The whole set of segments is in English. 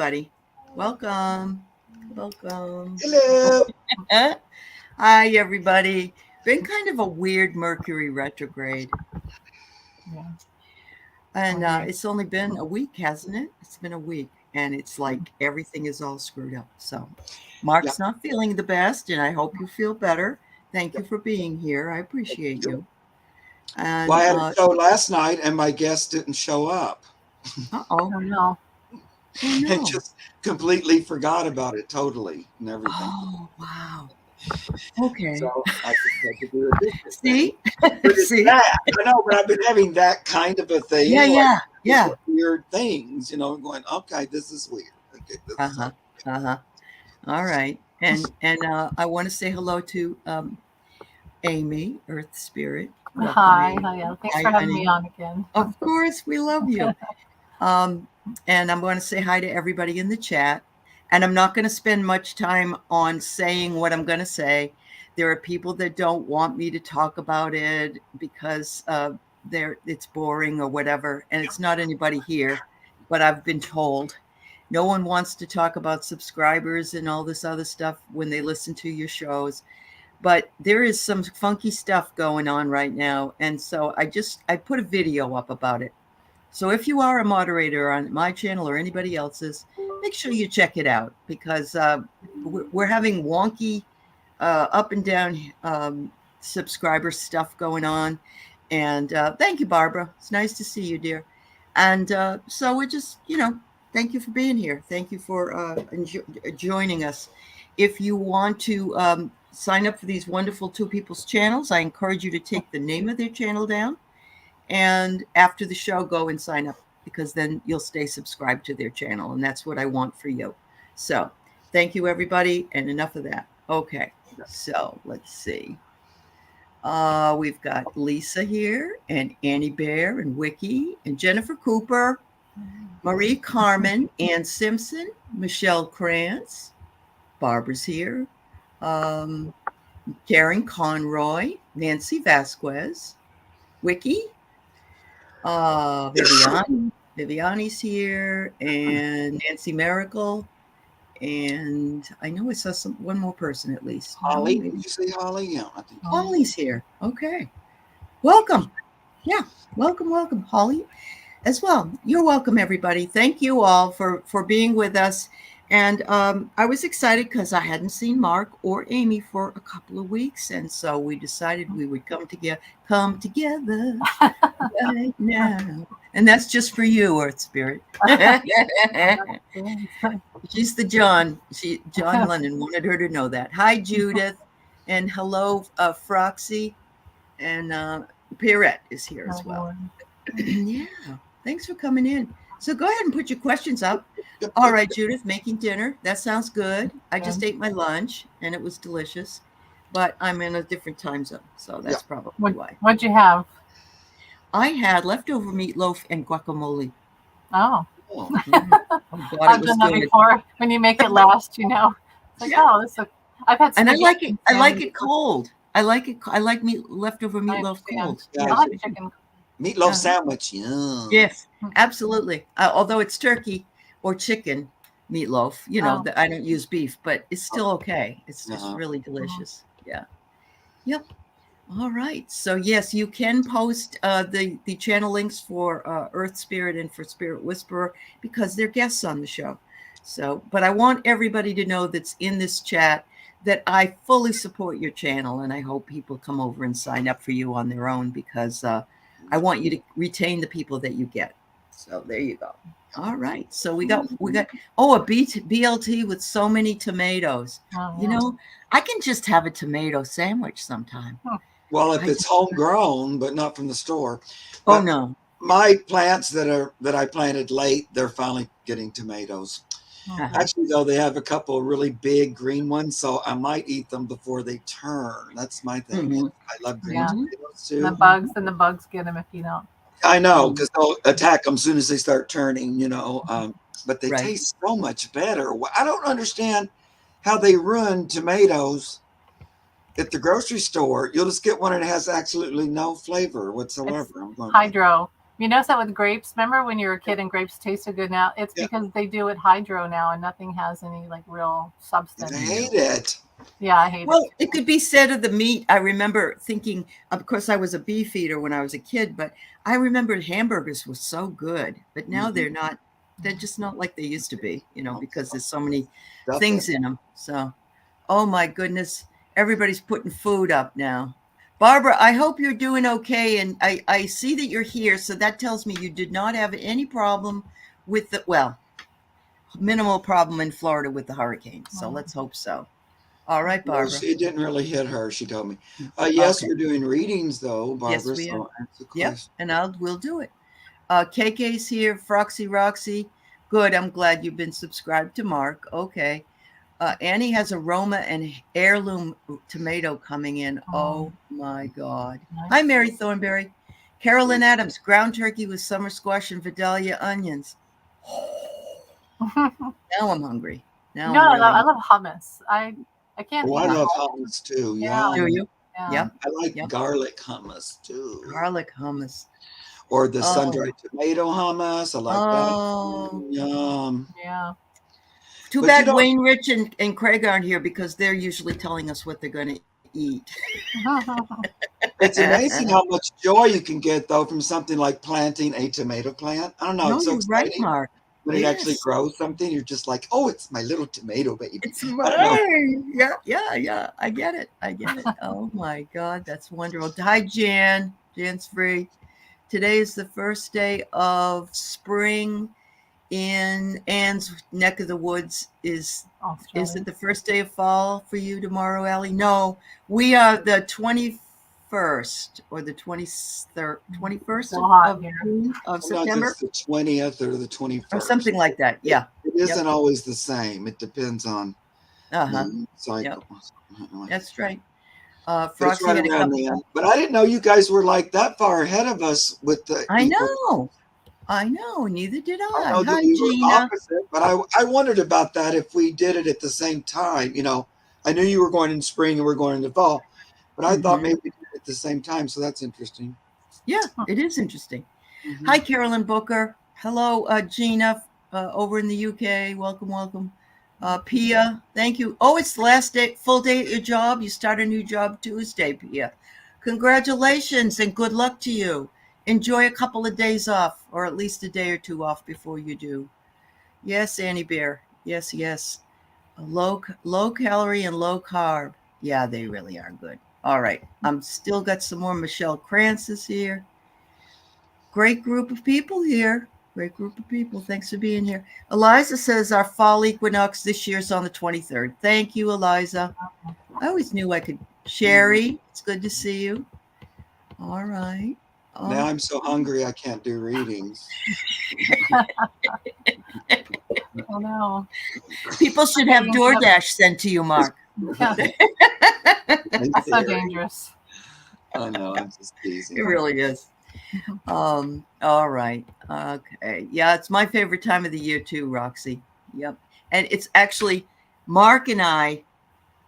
everybody. Welcome. Welcome. Hello. Hi, everybody. Been kind of a weird Mercury retrograde. Yeah. And Okay. it's only been a week, hasn't it? It's been a week. And it's like everything is all screwed up. So Yeah. Mark's not feeling the best, and I hope you feel better. Thank you Yep. for being here. I appreciate you. Well, And I had a show last night and my guest didn't show up. oh Oh no. I no. just completely forgot about it totally and everything. Oh, wow. Okay. So I just had to do a different thing. See? But it's See? that. I know, but I've been having that kind of a thing. Yeah, Like yeah, just yeah. weird things, going, okay, this is weird. Okay, this is Uh-huh. Uh-huh. All right. And I want to say hello to Amy, Earth Spirit. Welcome, Hi. Amy. Hi. Thanks Hi, for having honey. me on again. Of course, we love you. Um, and I'm going to say hi to everybody in the chat. And I'm not going to spend much time on saying what I'm going to say. There are people that don't want me to talk about it because it's boring or whatever. And it's not anybody here, but I've been told. No one wants to talk about subscribers and all this other stuff when they listen to your shows. But there is some funky stuff going on right now. And so I put a video up about it. So if you are a moderator on my channel or anybody else's, make sure you check it out because we're having wonky up and down subscriber stuff going on. And thank you, Barbara. It's nice to see you, dear. And so we're just, thank you for being here. Thank you for joining us. If you want to sign up for these wonderful Two People's channels, I encourage you to take the name of their channel down. And after the show, go and sign up because then you'll stay subscribed to their channel. And that's what I want for you. So thank you, everybody. And enough of that. Okay. So let's see. We've got Lisa here and Annie Bear and Wiki and Jennifer Cooper, Marie Carmen, Ann Simpson, Michelle Krantz, Barbara's here, Karen Conroy, Nancy Vasquez, Wiki, Viviani's here, and Nancy Miracle, and I know I saw one more person at least. Holly. No, Did you say Holly? Yeah, I think Holly's here. Okay. Welcome. Yeah. Welcome, Holly, as well. You're welcome, everybody. Thank you all for being with us. And I was excited because I hadn't seen Mark or Amy for a couple of weeks. And so we decided we would come together right now. And that's just for you, Earth Spirit. She's the John. John Lennon wanted her to know that. Hi, Judith. And hello, Froxy. And Pierrette is here as well. Yeah. Thanks for coming in. So go ahead and put your questions up. All right, Judith, making dinner. That sounds good. I just ate my lunch and it was delicious, but I'm in a different time zone. So that's probably why. What'd you have? I had leftover meatloaf and guacamole. Oh. I've done that before. When you make it last, It's like, oh, this is I've had and I like it. I like it cold. I like it. I like leftover meatloaf cold. Yeah. I like chicken. Meatloaf sandwich. Yeah. Yes, absolutely. Although it's turkey or chicken meatloaf, I don't use beef, but it's still okay. It's just really delicious. Yeah. Yep. All right. So yes, you can post the channel links for Earth Spirit and for Spirit Whisperer because they're guests on the show. So, but I want everybody to know that's in this chat that I fully support your channel, and I hope people come over and sign up for you on their own because I want you to retain the people that you get. So there you go. All right. So we got a BLT with so many tomatoes. I can just have a tomato sandwich sometime. Well, if it's homegrown, but not from the store. Oh no. My plants that I planted late, they're finally getting tomatoes. Actually, though, they have a couple of really big green ones, so I might eat them before they turn. That's my thing. I love green tomatoes too. The bugs get them if you don't. I know, because they'll attack them as soon as they start turning, but they taste so much better. I don't understand how they ruin tomatoes at the grocery store. You'll just get one and it has absolutely no flavor whatsoever. Hydro. You notice that with grapes? Remember when you were a kid and grapes tasted good now? It's Yeah. because they do it hydro now and nothing has any like real I substance. hate it. Yeah, I hate Well, it. it could be said of the meat. I remember thinking, of course, I was a beef eater when I was a kid, but I remember hamburgers were so good. But now Mhm. they're not. They're just not like they used to be, because there's so many Stuff things it. in them. So, oh my goodness, everybody's putting food up now. Barbara, I hope you're doing okay. And I see that you're here. So that tells me you did not have any problem with minimal problem in Florida with the hurricane. So let's hope so. All right, Well, Barbara. it didn't really hit her, she told me. Yes, Okay. we're doing readings though, Yes, Barbara. we are. So answer the Yep. question. And we'll do it. KK's here. Froxy Roxy. Good. I'm glad you've been subscribed to Mark. Okay. Annie has aroma and heirloom tomato coming in. Oh my God. Hi, Mary Thornberry. Carolyn Adams, ground turkey with summer squash and Vidalia onions. Now I'm hungry. Now No, I'm really I love hummus. I can't Oh, eat I love all- hummus too. Yeah. Yum. Do you? Yeah. Yep. I like Yep. garlic hummus too. Garlic hummus. Or the Oh. sun-dried tomato hummus. I like Oh. that. Yum. Yeah. Too But bad you don't- Wayne Rich and Craig aren't here because they're usually telling us what they're going to eat. It's amazing how much joy you can get though from something like planting a tomato plant. I don't know. No, It's so you're right, exciting Mark. when it actually Yes. grows something. You're just like, oh, it's my little tomato baby. It's I don't know. mine. Yeah. I get it. Oh my God, that's wonderful. Hi, Jan. Jan's free. Today is the first day of spring in Anne's neck of the woods. Is it the first day of fall for you tomorrow, Ellie? No, we are the 21st or the 23rd, 21st of Sometimes September it's the 20th or the 21st. or something like that. Yeah. It isn't always the same. It depends on Uh-huh. the cycle. That's right. But it's Froxy right had a around couple. then. But I didn't know you guys were like that far ahead of us with the I April. know. Neither did I I. know that Hi, we were Gina. opposite, but I wondered about that if we did it at the same time. I knew you were going in spring and we're going in the fall, but I thought maybe we did it at the same time. So that's interesting. Yeah, it is interesting. Mhm. Hi, Carolyn Booker. Hello, Gina, over in the UK. Welcome. Pia, thank you. Oh, it's the last day, full day at your job. You start a new job Tuesday, Pia. Congratulations and good luck to you. Enjoy a couple of days off, or at least a day or two off before you do. Yes, Annie Bear. Yes. Low calorie and low carb. Yeah, they really are good. All right. I'm still got some more. Michelle Krantz is here. Great group of people here. Great group of people. Thanks for being here. Eliza says our fall equinox this year is on the 23rd. Thank you, Eliza. I always knew I could. Sherry, it's good to see you. All right. Now I'm so hungry I can't do readings. Oh no. People should have DoorDash sent to you, Mark. Yeah. That's so dangerous. I know, I'm just teasing. It really is. All right. Okay. Yeah, it's my favorite time of the year too, Roxy. Yep. And it's actually Mark and I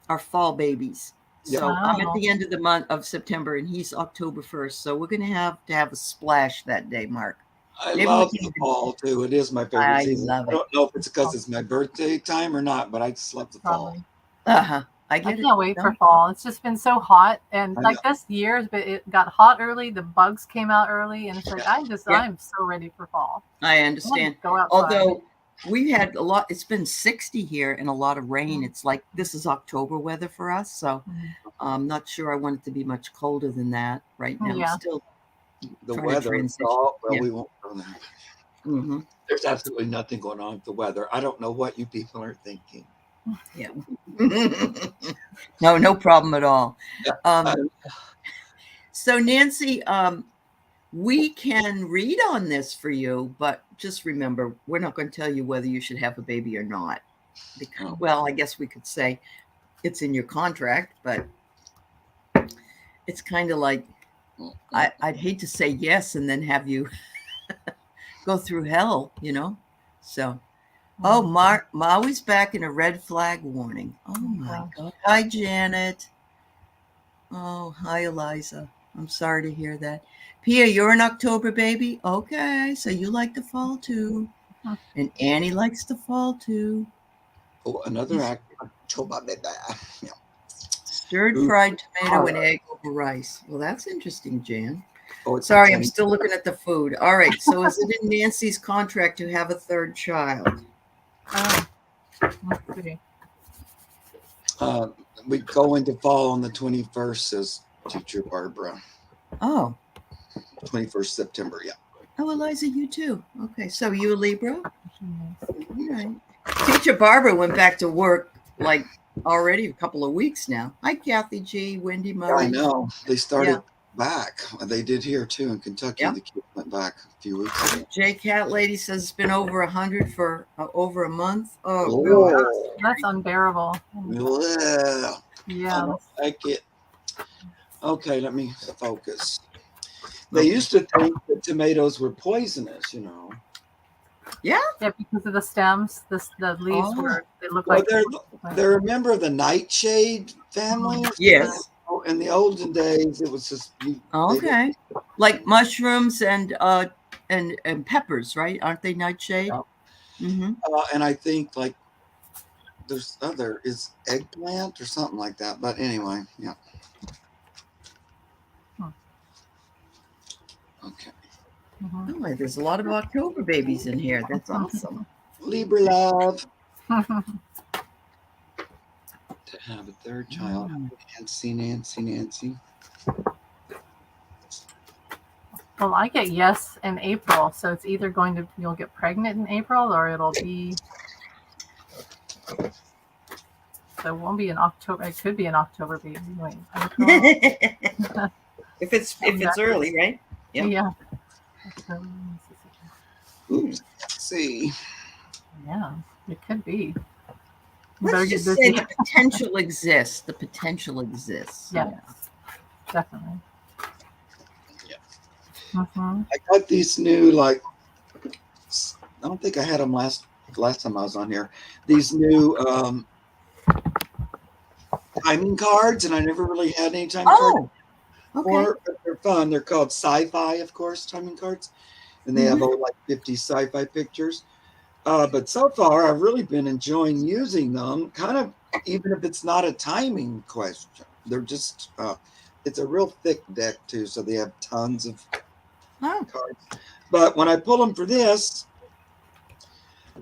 are fall babies. So I'm at the end of the month of September and he's October 1st. So we're going to have a splash that day, Mark. I love the fall too. It is my favorite season. Love it. I don't know if it's because it's my birthday time or not, but I just love the fall. I can't wait for fall. It's just been so hot, and like this year, but it got hot early. The bugs came out early, and it's like I'm so ready for fall. I understand. Go outside. Although we had a lot. It's been 60 here and a lot of rain. It's like this is October weather for us, so I'm not sure I want it to be much colder than that right now. Yeah. Still, the weather. We won't go there. Mm-hmm. There's absolutely nothing going on with the weather. I don't know what you people are thinking. Yeah. No problem at all. So Nancy, we can read on this for you, but just remember, we're not going to tell you whether you should have a baby or not. Because, well, I guess we could say it's in your contract, but it's kind of like, I'd hate to say yes and then have you go through hell, So, Maui's back in a red flag warning. Oh my God. Hi, Janet. Oh, hi, Eliza. I'm sorry to hear that. Pia, you're an October baby? Okay, so you like the fall too. And Annie likes the fall too. Oh, another October baby. Yeah. Stirred Ooh. fried tomato and egg over rice. Well, that's interesting, Jan. Oh, it's Sorry, I'm 20. still looking at the food. All right, so is it in Nancy's contract to have a third child? Oh, let's see. We go into fall on the 21st, says teacher Barbara. Oh. 21st September, yeah. Oh, Eliza, you too. Okay, so you a Libra? All right. Teacher Barbara went back to work like already a couple of weeks now. Hi, Kathy G, Wendy Murray. I know. They started back. They did here too in Kentucky. Yeah. The kids went back a few weeks ago. J Cat Lady says it's been over 100 for over a month. Oh, Oh. That's unbearable. Yeah. Yeah. I don't like it. Okay, let me focus. They used to think that tomatoes were poisonous, you know. Yeah, because of the stems, the leaves were, they look Well, like. they're a member of the nightshade family. Yes. So in the olden days, it was just okay, like mushrooms and peppers, right? Aren't they nightshade? Yeah. Mm-hmm. And I think like there's is eggplant or something like that. But anyway, yeah. Okay. Oh, there's a lot of October babies in here. That's awesome. Libra love. To have a third child. Nancy. Well, I get yes in April, so it's either you'll get pregnant in April or it'll be. So it won't be in October. It could be an October baby. Wait, if it's early, right? Yep. Yeah. Oops. Let's see. Yeah, it could be. Let's just say the potential exists. The potential exists. Yes, definitely. Yeah. Mm-hmm. I got these new I don't think I had them last time I was on here. These new timing cards, and I never really had any timing cards. Okay. But they're fun. They're called sci-fi, of course, timing cards, and they have like 50 sci-fi pictures. But so far, I've really been enjoying using them. Kind of, even if it's not a timing question, they're just. It's a real thick deck too, so they have tons of cards. But when I pull them for this,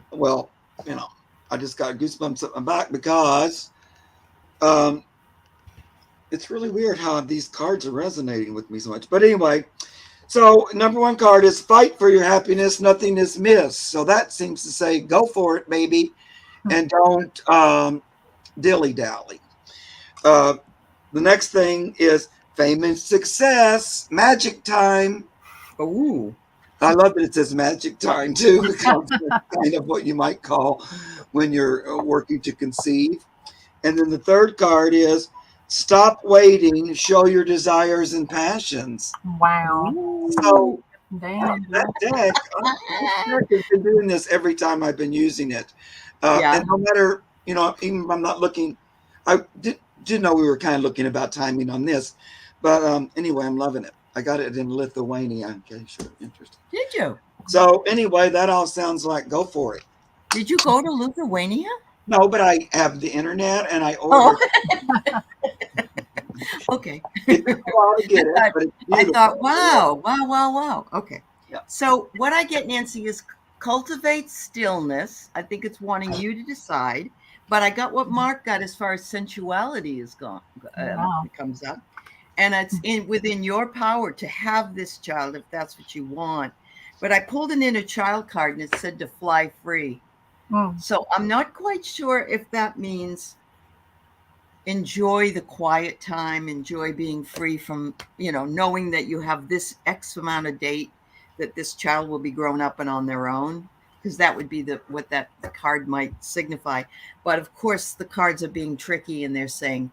well, you know, I just got goosebumps up my back because it's really weird how these cards are resonating with me so much. But anyway, so number one card is fight for your happiness. Nothing is missed. So that seems to say, go for it, baby. And don't dilly-dally. The next thing is fame and success. Magic time. Ooh. I love that it says magic time too, because that's kind of what you might call when you're working to conceive. And then the third card is stop waiting, show your desires and passions. Wow. So damn. That deck, I've been doing this every time I've been using it. And no matter, you know, even if I'm not looking, I did know we were kind of looking about timing on this. But anyway, I'm loving it. I got it in Lithuania in case you're interested. Did you? So anyway, that all sounds like go for it. Did you go to Lithuania? No, but I have the internet and I ordered. Okay. It took a while to get it, but it's beautiful. I thought, wow. Okay. Yeah. So what I get, Nancy, is cultivate stillness. I think it's wanting you to decide. But I got what Mark got as far as sensuality is gone. It comes up. And it's within your power to have this child if that's what you want. But I pulled an inner child card and it said to fly free. So I'm not quite sure if that means enjoy the quiet time, enjoy being free from, you know, knowing that you have this X amount of date that this child will be grown up and on their own, because that would be what the card might signify. But of course, the cards are being tricky and they're saying,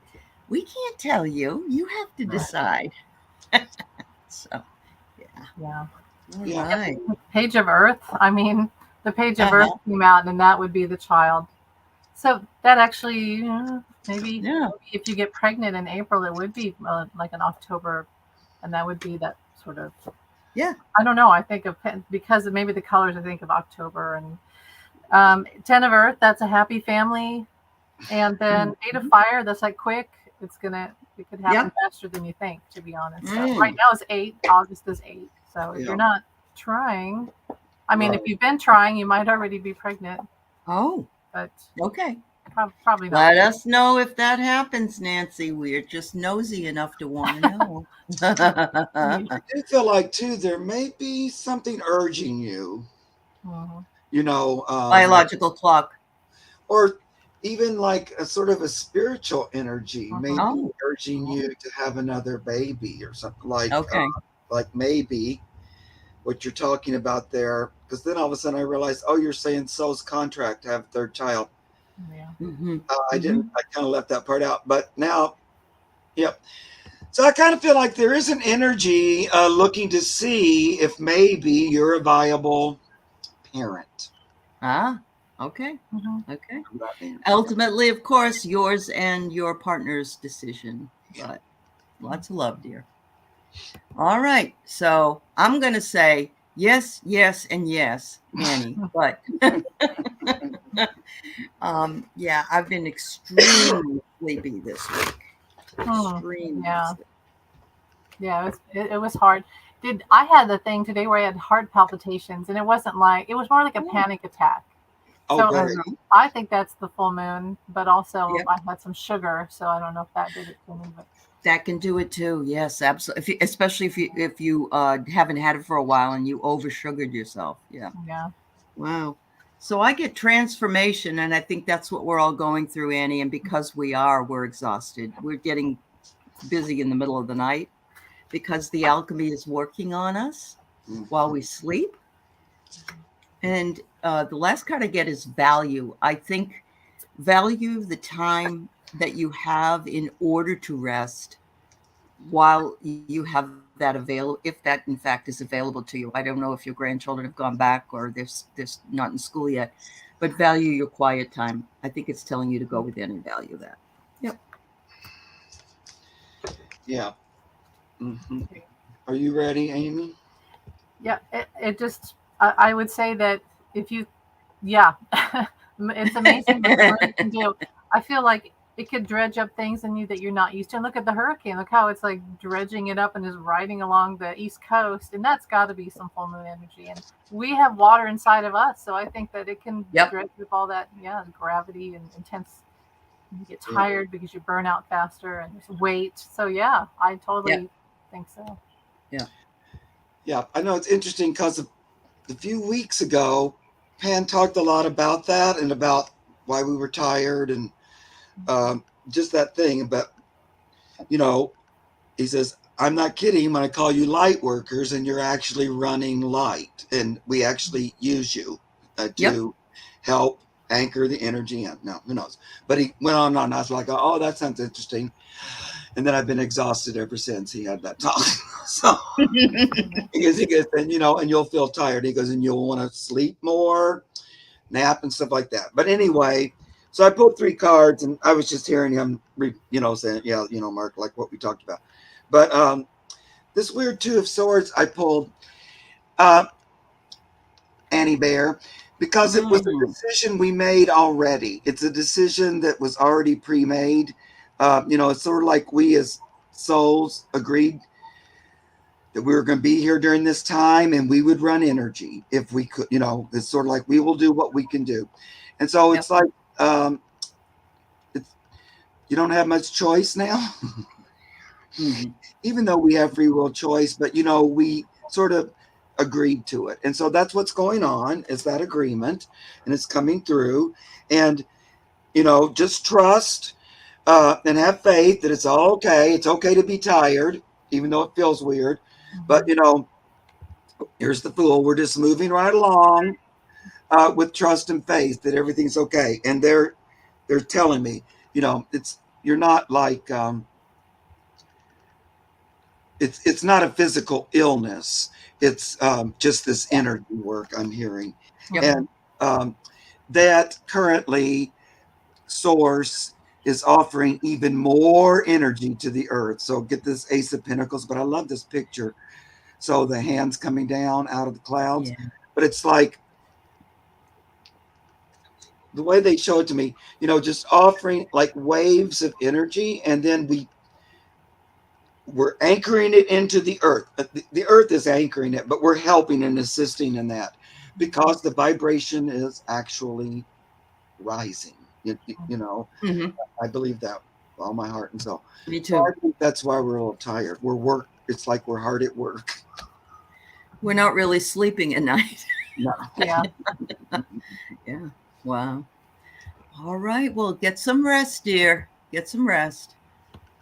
we can't tell you. You have to decide. So, yeah. Right. Page of Earth. I mean, the Page of Earth came out, and that would be the child. So that actually, maybe if you get pregnant in April, it would be like an October and that would be that sort of. Yeah. I don't know. I think of because of maybe the colors. I think of October and 10 of Earth. That's a happy family, and then 8 of Fire. That's like quick. It could happen faster than you think. To be honest, so right now it's 8. August is 8. So if you're not trying, I mean, if you've been trying, you might already be pregnant. Oh, but okay. Probably not. Let us know if that happens, Nancy. We're just nosy enough to want to know. I do feel like too there may be something urging you. You know, biological clock, or even like a sort of a spiritual energy, maybe urging you to have another baby or something like. Like maybe what you're talking about there, because then all of a sudden I realized, oh, you're saying soul's contract to have a third child. Yeah. I didn't. I kind of left that part out, but now, yep. So I kind of feel like there is an energy looking to see if maybe you're a viable parent. Okay. Okay. Ultimately, of course, yours and your partner's decision, but lots of love, dear. All right. So I'm going to say yes, yes, and yes, Annie, but yeah, I've been extremely sleepy this week. Extremely. Yeah, it was hard. I had the thing today where I had heart palpitations, and it wasn't like, it was more like a panic attack. So I think that's the full moon, but also I had some sugar, so I don't know if that did it to me. But that can do it too. Yes, absolutely. Especially if you haven't had it for a while and you over sugared yourself. Yeah. Yeah. Wow. So I get transformation, and I think that's what we're all going through, Annie. And because we're exhausted. We're getting busy in the middle of the night because the alchemy is working on us while we sleep. And the last card I get is value. I think value the time that you have in order to rest while you have that available, if that in fact is available to you. I don't know if your grandchildren have gone back or they're not in school yet, but value your quiet time. I think it's telling you to go within and value that. Yep. Yeah. Are you ready, Amy? Yeah, it just, I would say that if you, it's amazing what the moon can do. I feel like it could dredge up things in you that you're not used to. And look at the hurricane. Look how it's like dredging it up and just riding along the East Coast. And that's got to be some full moon energy. And we have water inside of us. So I think that it can dredge up all that, gravity and intense. You get tired because you burn out faster and there's weight. So yeah, I totally think so. Yeah. Yeah, I know it's interesting because a few weeks ago, Pan talked a lot about that and about why we were tired and just that thing. But, he says, I'm not kidding when I call you light workers and you're actually running light. And we actually use you to help anchor the energy in. Now, who knows? But he went on and on. I was like, oh, that sounds interesting. And then I've been exhausted ever since he had that talk. So he goes, and and you'll feel tired. He goes, and you'll want to sleep more, nap and stuff like that. But anyway, so I pulled 3 cards and I was just hearing him, saying, Mark, like what we talked about. But this weird 2 of Swords I pulled, Annie Bear, because it was a decision we made already. It's a decision that was already pre-made. It's sort of like we as souls agreed that we were going to be here during this time and we would run energy if we could, it's sort of like we will do what we can do. And so it's like, you don't have much choice now, even though we have free will choice, but, we sort of agreed to it. And so that's what's going on, is that agreement, and it's coming through. And, just trust and have faith that it's all okay. It's okay to be tired, even though it feels weird. But, here's the Fool. We're just moving right along with trust and faith that everything's okay. And they're telling me, you're not like, it's not a physical illness. It's just this energy work I'm hearing. And that currently Source is offering even more energy to the earth. So get this Ace of Pentacles, but I love this picture. So the hands coming down out of the clouds, Yeah. but it's like the way they show it to me, just offering like waves of energy, and then we're anchoring it into the earth. The earth is anchoring it, but we're helping and assisting in that because the vibration is actually rising. Mhm. I believe that with all my heart and soul. Me So I too. think that's why we're a little tired. It's like we're hard at work. We're not really sleeping at night. No. Yeah. Yeah. Wow. All right. Well, get some rest, dear. Get some rest.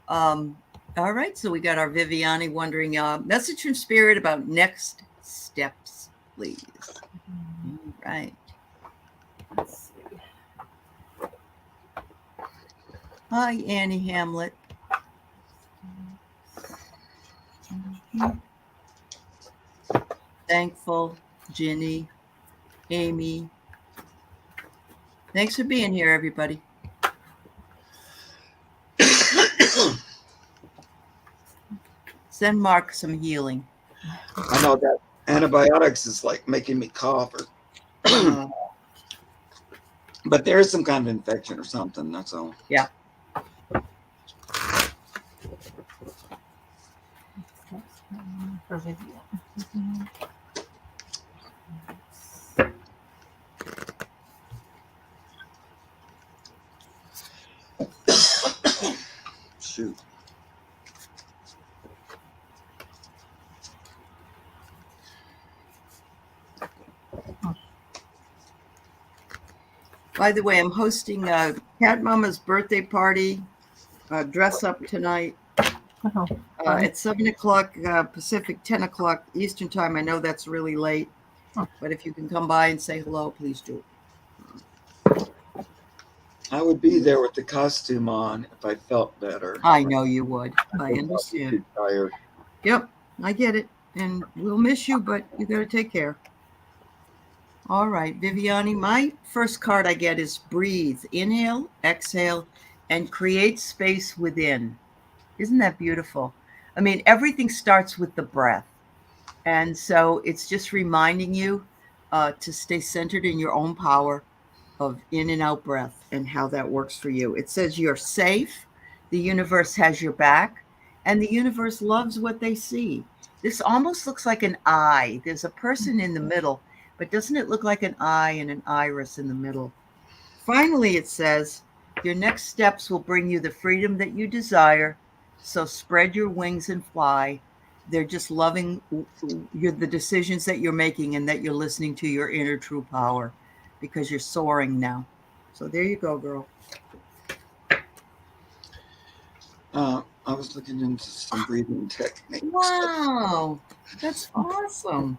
All right. So we got our Viviani wondering, message from spirit about next steps, please. All right. Let's see. Hi, Annie Hamlet. Thankful, Ginny, Amy. Thanks for being here, everybody. Send Mark some healing. I know that antibiotics is like making me cough, but there's some kind of infection or something. That's all. Yeah. For Vivian. Shoot. By the way, I'm hosting Cat Mama's birthday party, dress up tonight at 7 o'clock Pacific, 10 o'clock Eastern time. I know that's really late, but if you can come by and say hello, please do. I would be there with the costume on if I felt better. I know you would. I understand. Tired. Yep, I get it. And we'll miss you, but you got to take care. All right, Viviani, my first card I get is breathe, inhale, exhale, and create space within. Isn't that beautiful? I mean, everything starts with the breath. And so it's just reminding you to stay centered in your own power of in and out breath and how that works for you. It says you're safe, the universe has your back, and the universe loves what they see. This almost looks like an eye. There's a person in the middle, but doesn't it look like an eye and an iris in the middle? Finally, it says your next steps will bring you the freedom that you desire. So spread your wings and fly. They're just loving the decisions that you're making and that you're listening to your inner true power because you're soaring now. So there you go, girl. I was looking into some breathing techniques. Wow, that's awesome.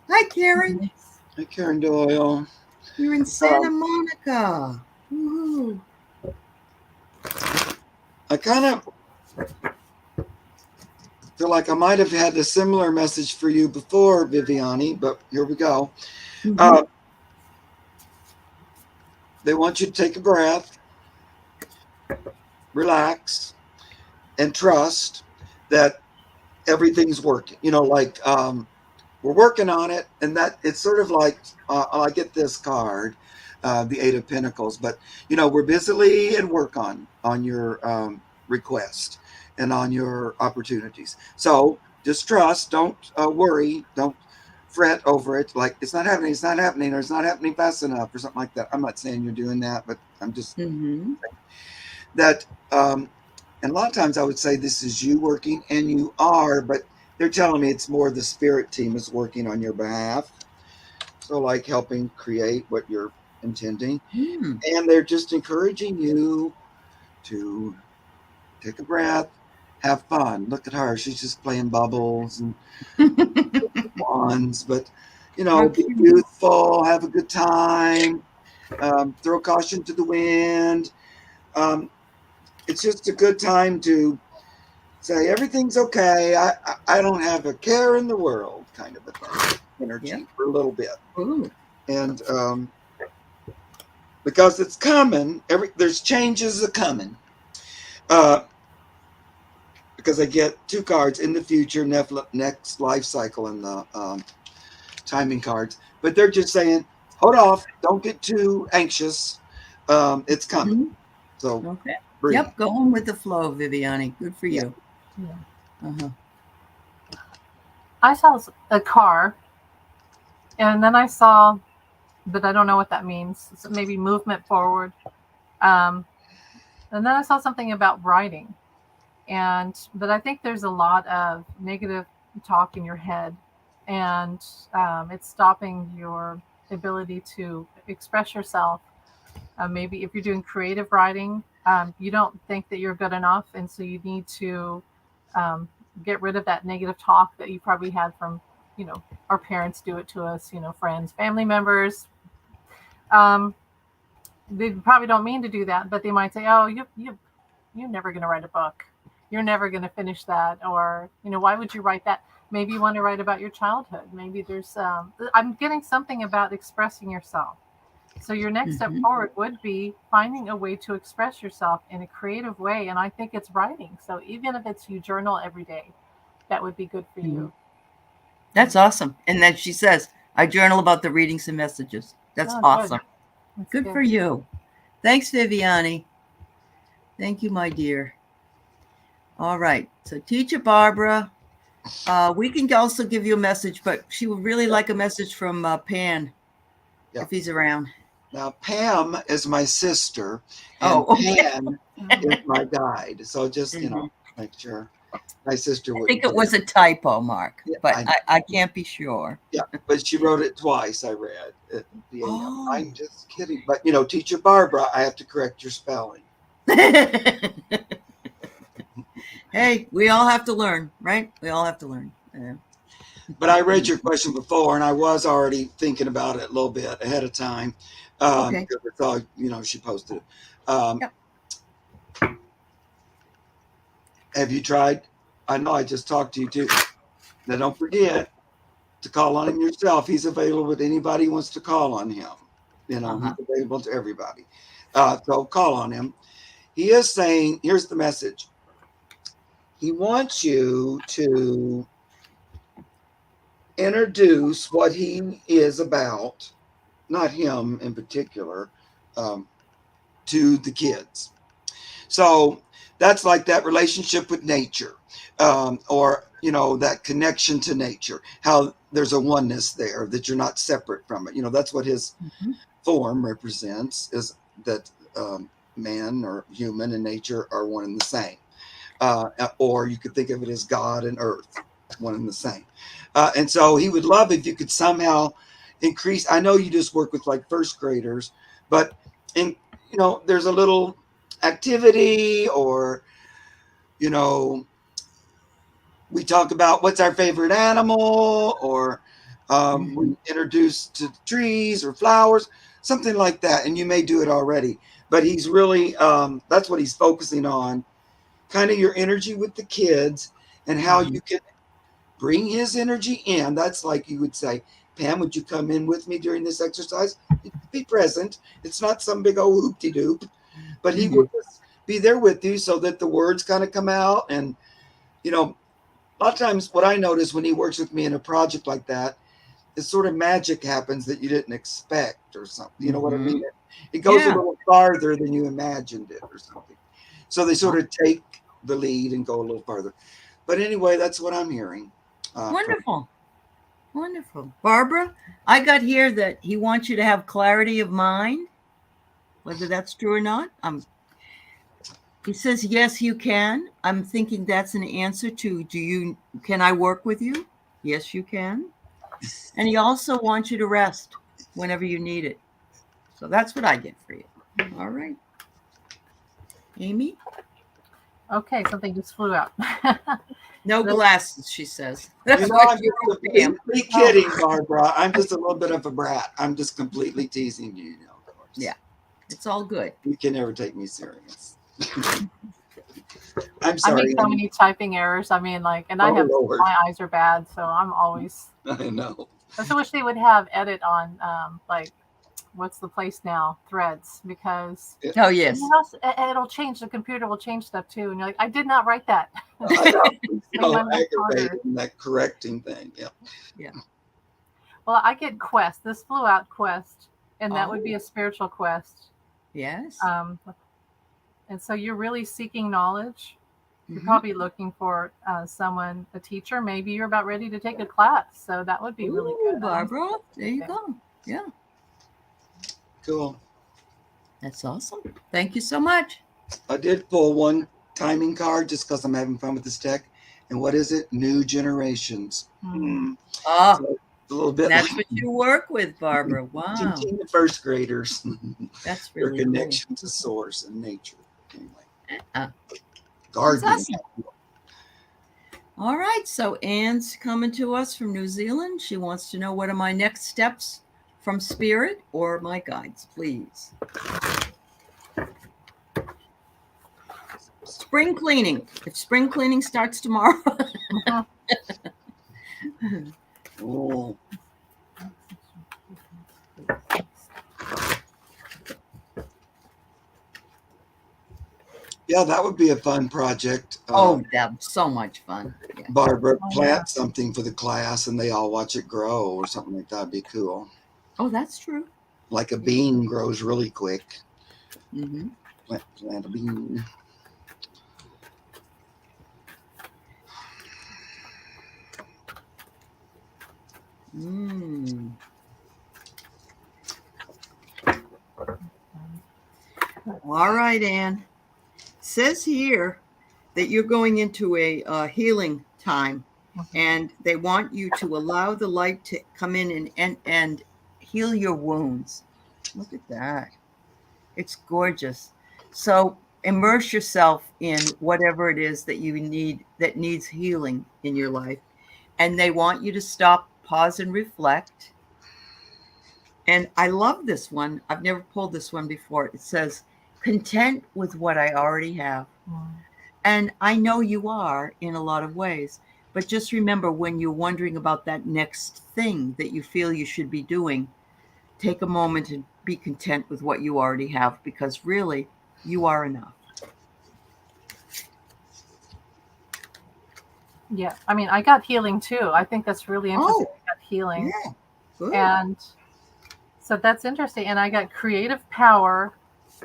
Hi, Karen. Hi, Karen Doyle. You're in Santa Monica. Woo-hoo. I kind of feel like I might have had a similar message for you before, Viviani, but here we go. Mm-hmm. They want you to take a breath, relax, and trust that everything's working. We're working on it, and that it's sort of like I get this card, the Eight of Pentacles, but we're busily at work on your request and on your opportunities. So just trust. Don't worry. Don't fret over it. Like it's not happening, or it's not happening fast enough, or something like that. I'm not saying you're doing that, but I'm just that. And a lot of times I would say this is you working, and you are, but they're telling me it's more the spirit team is working on your behalf. So like helping create what you're intending. And they're just encouraging you to take a breath, have fun. Look at her. She's just playing bubbles and wands, but be youthful, have a good time, throw caution to the wind. It's just a good time to say everything's okay. I don't have a care in the world, kind of a thing. Energy for a little bit. Ooh. And because it's coming. There's changes are coming. Uh, because I get 2 cards in the future, next life cycle, and the timing cards. But they're just saying, hold off, don't get too anxious. It's coming. Mhm. So Okay. breathe. Yep. Going with the flow, Viviani. Good for you. Yeah. Uh-huh. I saw a car, and then I saw, but I don't know what that means. So maybe movement forward. And then I saw something about writing, but I think there's a lot of negative talk in your head, and it's stopping your ability to express yourself. Maybe if you're doing creative writing, you don't think that you're good enough, and so you need to um, get rid of that negative talk that you probably had from, our parents do it to us, friends, family members. Um, they probably don't mean to do that, but they might say, "Oh, you're never going to write a book. You're never going to finish that," or why would you write that? Maybe you want to write about your childhood. Maybe there's I'm getting something about expressing yourself. So your next step Mhm. forward would be finding a way to express yourself in a creative way, and I think it's writing. So even if it's you journal every day, that would be good for you. That's awesome. And then she says, I journal about the readings and messages. That's Oh, awesome. That's Good for you. Thanks, Viviani. Thank you, my dear. All right. So, Teacher Barbara, we can also give you a message, but she would really like a message from Pan if he's around. Now, Pam is my sister, and Oh, okay. Pan is my guide. So just, make sure my sister I would. think it was a typo, Mark, Yeah, but I can't be sure. Yeah, but she wrote it twice, I read. Oh. I'm just kidding. But, Teacher Barbara, I have to correct your spelling. Hey, we all have to learn, right? We all have to learn. Yeah. But I read your question before, and I was already thinking about it a little bit ahead of time. Okay. Because I thought, she posted it. Yep. Have you tried? I know I just talked to you too. Now, don't forget to call on him yourself. He's available to anybody who wants to call on him. He's available to everybody. So call on him. He is saying, here's the message. He wants you to introduce what he is about, not him in particular, to the kids. So that's like that relationship with nature, or that connection to nature, how there's a oneness there, that you're not separate from it. That's what his form represents, is that man or human and nature are one and the same. Or you could think of it as God and earth, one and the same. And so he would love if you could somehow increase. I know you just work with like first graders, but there's a little activity, or we talk about what's our favorite animal, or we introduce to trees or flowers, something like that. And you may do it already, but he's really that's what he's focusing on, kind of your energy with the kids and how you can bring his energy in. That's like you would say, Pam, would you come in with me during this exercise? Be present. It's not some big old hoop-de-doop, but he will just be there with you so that the words kind of come out. And, a lot of times what I notice when he works with me in a project like that is sort of magic happens that you didn't expect or something. You know what I mean? It goes a little farther than you imagined it or something. So they sort of take the lead and go a little farther. But anyway, that's what I'm hearing. Wonderful. Wonderful. Barbara, I got here that he wants you to have clarity of mind, whether that's true or not. He says, yes, you can. I'm thinking that's an answer to, can I work with you? Yes, you can. And he also wants you to rest whenever you need it. So that's what I get for you. All right. Amy? Okay, something just flew out. No glasses, she says. That's I'm just completely kidding, Barbara. I'm just a little bit of a brat. I'm just completely teasing you, of course. Yeah, it's all good. You can never take me serious. I'm sorry. I make so many typing errors. I mean, my eyes are bad, so I'm always. I know. I wish they would have edit on what's the place now? Threads, because Oh, yes. it'll change. The computer will change stuff too, and you're like, I did not write that. I know. Make So my life harder. aggravating, that correcting thing. Yeah. Yeah. Well, I get Quest. This flew out Quest, and that would be Oh. a spiritual quest. Yes. And so you're really seeking knowledge. You're Mhm. probably looking for someone, a teacher. Maybe you're about ready to take a class. So that would be really Ooh, good. Barbara, there you Okay. go. Yeah, Cool. that's awesome. Thank you so much. I did pull one timing card just because I'm having fun with this deck. And what is it? New generations. Oh, So a little bit that's like what you work with, Barbara. Wow, teaching the first graders that's their really cool. connection to source and nature. Anyway, Uh, gardening. awesome. All right, so Anne's coming to us from New Zealand. She wants to know, what are my next steps from spirit or my guides, please? Spring cleaning. If spring cleaning starts tomorrow. Oh, yeah, that would be a fun project. Oh, that's so much fun. Yeah. Barbara, Oh, plant yeah. something for the class and they all watch it grow or something like that would be cool. Oh, that's true. Like a bean grows really quick. Mm-hmm. Plant a bean. Mm. All right, Anne. Says here that you're going into a healing time, and they want you to allow the light to come in and heal your wounds. Look at that. It's gorgeous. So immerse yourself in whatever it is that you need, that needs healing in your life. And they want you to stop, pause, and reflect. And I love this one. I've never pulled this one before. It says, content with what I already have. And I know you are in a lot of ways, but just remember, when you're wondering about that next thing that you feel you should be doing, take a moment and be content with what you already have, because really you are enough. Yeah. I mean, I got healing too. I think that's really interesting. Oh, I got healing. yeah. Good. And so that's interesting. And I got creative power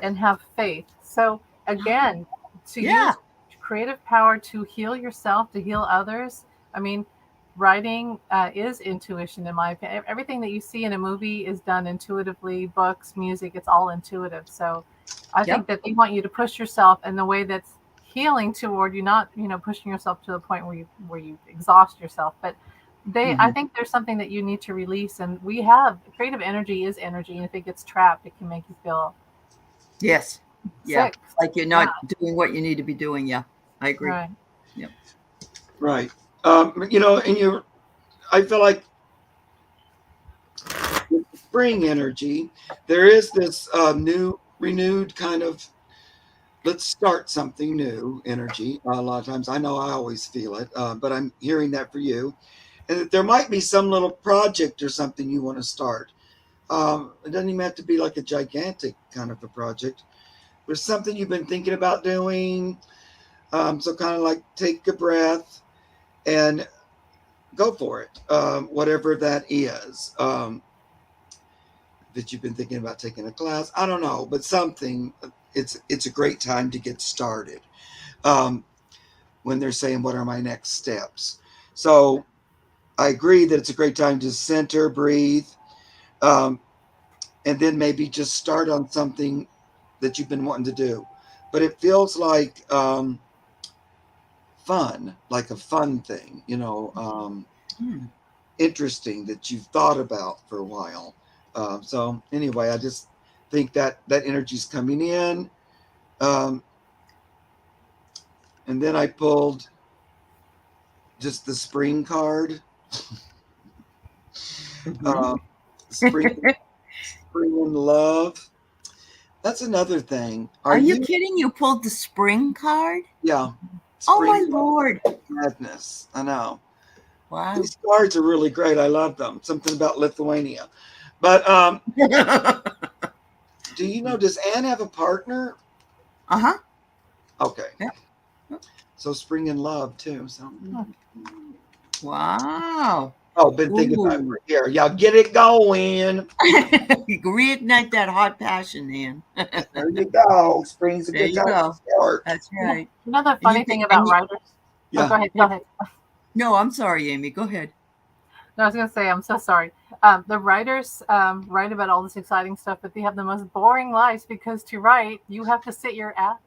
and have faith. So again, to use creative power to heal yourself, to heal others. I mean, writing is intuition, in my opinion. Everything that you see in a movie is done intuitively. Books, music, it's all intuitive. So I think that they want you to push yourself in the way that's healing toward you, not, pushing yourself to the point where you exhaust yourself. But I think there's something that you need to release, and we have creative energy is energy, and if it gets trapped, it can make you feel yes. Yeah. sick. Like you're not doing what you need to be doing. Yeah. I agree. Right. Yep. Right. And I feel like with spring energy, there is this new, renewed kind of, let's start something new energy. A lot of times, I know I always feel it, but I'm hearing that for you. And that there might be some little project or something you want to start. It doesn't even have to be like a gigantic kind of a project. There's something you've been thinking about doing. So kind of like take a breath and go for it. Whatever that is. That you've been thinking about taking a class. I don't know, but something. It's a great time to get started. When they're saying, what are my next steps? So I agree that it's a great time to center, breathe, and then maybe just start on something that you've been wanting to do. But it feels like fun, like a fun thing, interesting that you've thought about for a while. So anyway, I just think that energy's coming in. And then I pulled just the spring card. Spring and love. That's another thing. Are you kidding? You pulled the spring card? Yeah. Oh my Lord. Madness. I know. Wow. These cards are really great. I love them. Something about Lithuania. But do you know, does Anne have a partner? Uh-huh. Okay. Yeah. So Spring in Love too. So Wow. oh, been thinking about it Ooh. for a year. Y'all get it going. Reignite that hot passion, Ann. There you go. Spring's a There good you time go. to start. That's right. Another And funny thing about writers. Yeah. Oh, go ahead. Go ahead. No, I'm sorry, Amy. Go ahead. No, I was going to say, I'm so sorry. The writers write about all this exciting stuff, but they have the most boring lives because to write, you have to sit your ass,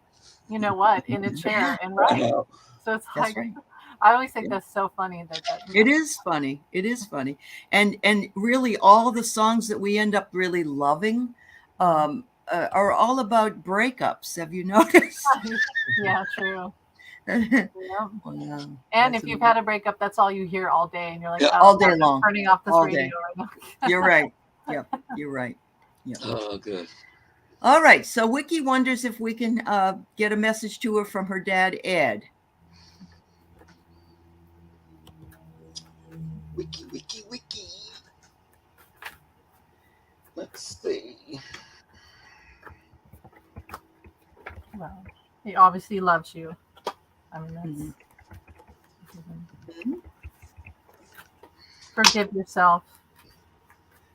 you know what, in a chair and write. So it's That's like, right. I always think Yeah. that's so funny that It is funny. It is funny. And really all the songs that we end up really loving are all about breakups. Have you noticed? Yeah, true. Wow, And that's if you've amazing. had a breakup, that's all you hear all day, and you're like, Yeah. oh, All day I'm long. turning off this All radio day. right now. You're right. Yep, you're right. Yep. Oh, good. All right. So Wiki wonders if we can get a message to her from her dad, Ed. Wiki, wiki, wiki. Let's see. Well, he obviously loves you. I mean, that's Mhm. forgive yourself.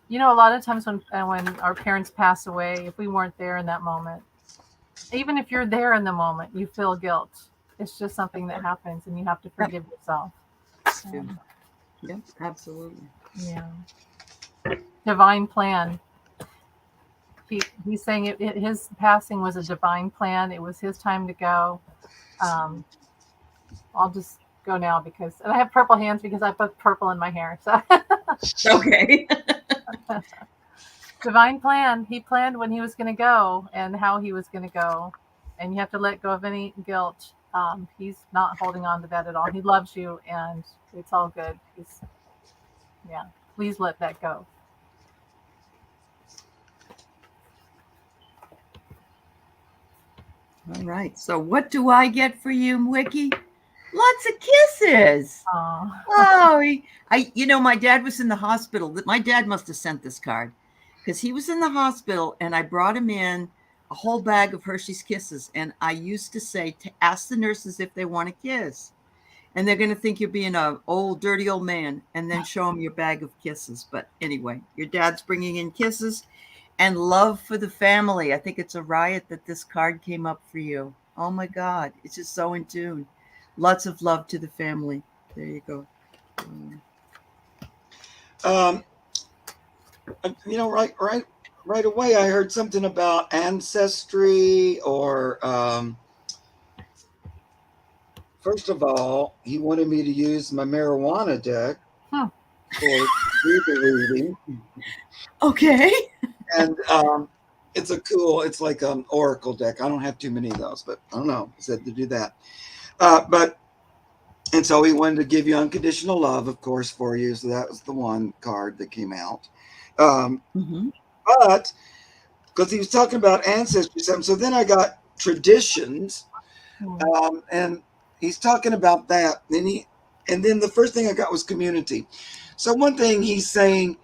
You know, a lot of times when our parents pass away, if we weren't there in that moment, even if you're there in the moment, you feel guilt. It's just something that happens, and you have to forgive yourself. Yeah, absolutely. Yeah. Divine plan. He's saying his passing was a divine plan. It was his time to go. I'll just go now and I have purple hands because I put purple in my hair. So Okay. divine plan. He planned when he was going to go and how he was going to go, and you have to let go of any guilt. He's not holding on to that at all. He loves you, and it's all good. Please let that go. All right. So what do I get for you, Wiki? Lots of kisses. Oh, my dad was in the hospital. My dad must have sent this card because he was in the hospital and I brought him in a whole bag of Hershey's Kisses. And I used to say, to ask the nurses if they want a kiss. And they're going to think you're being an old, dirty old man and then show them your bag of kisses. But anyway, your dad's bringing in kisses and love for the family. I think it's a riot that this card came up for you. Oh my God. It's just so in tune. Lots of love to the family. There you go. Right away, I heard something about ancestry or, first of all, he wanted me to use my marijuana deck for reading. Okay. And it's like an oracle deck. I don't have too many of those, but I don't know. He said to do that. And so he wanted to give you unconditional love, of course, for you. So that was the one card that came out. But because he was talking about ancestry, so then I got traditions, and he's talking about that. And then the first thing I got was community. So one thing he's saying,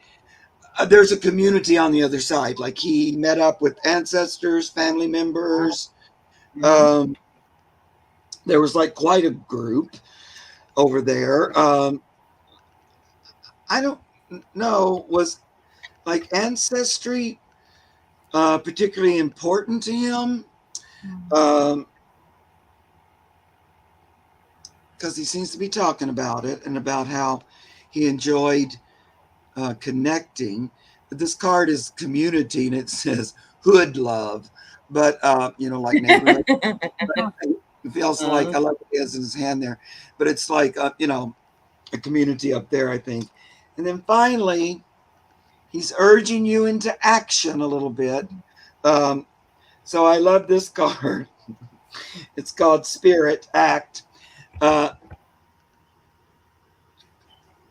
there's a community on the other side. Like he met up with ancestors, family members. There was like quite a group over there. I don't know, was like ancestry particularly important to him? Because he seems to be talking about it and about how he enjoyed connecting. This card is community and it says hood love, but like neighborhood. It feels like, I like what he has in his hand there, but it's like a community up there, I think. And then finally, he's urging you into action a little bit. So I love this card. It's called Spirit Act.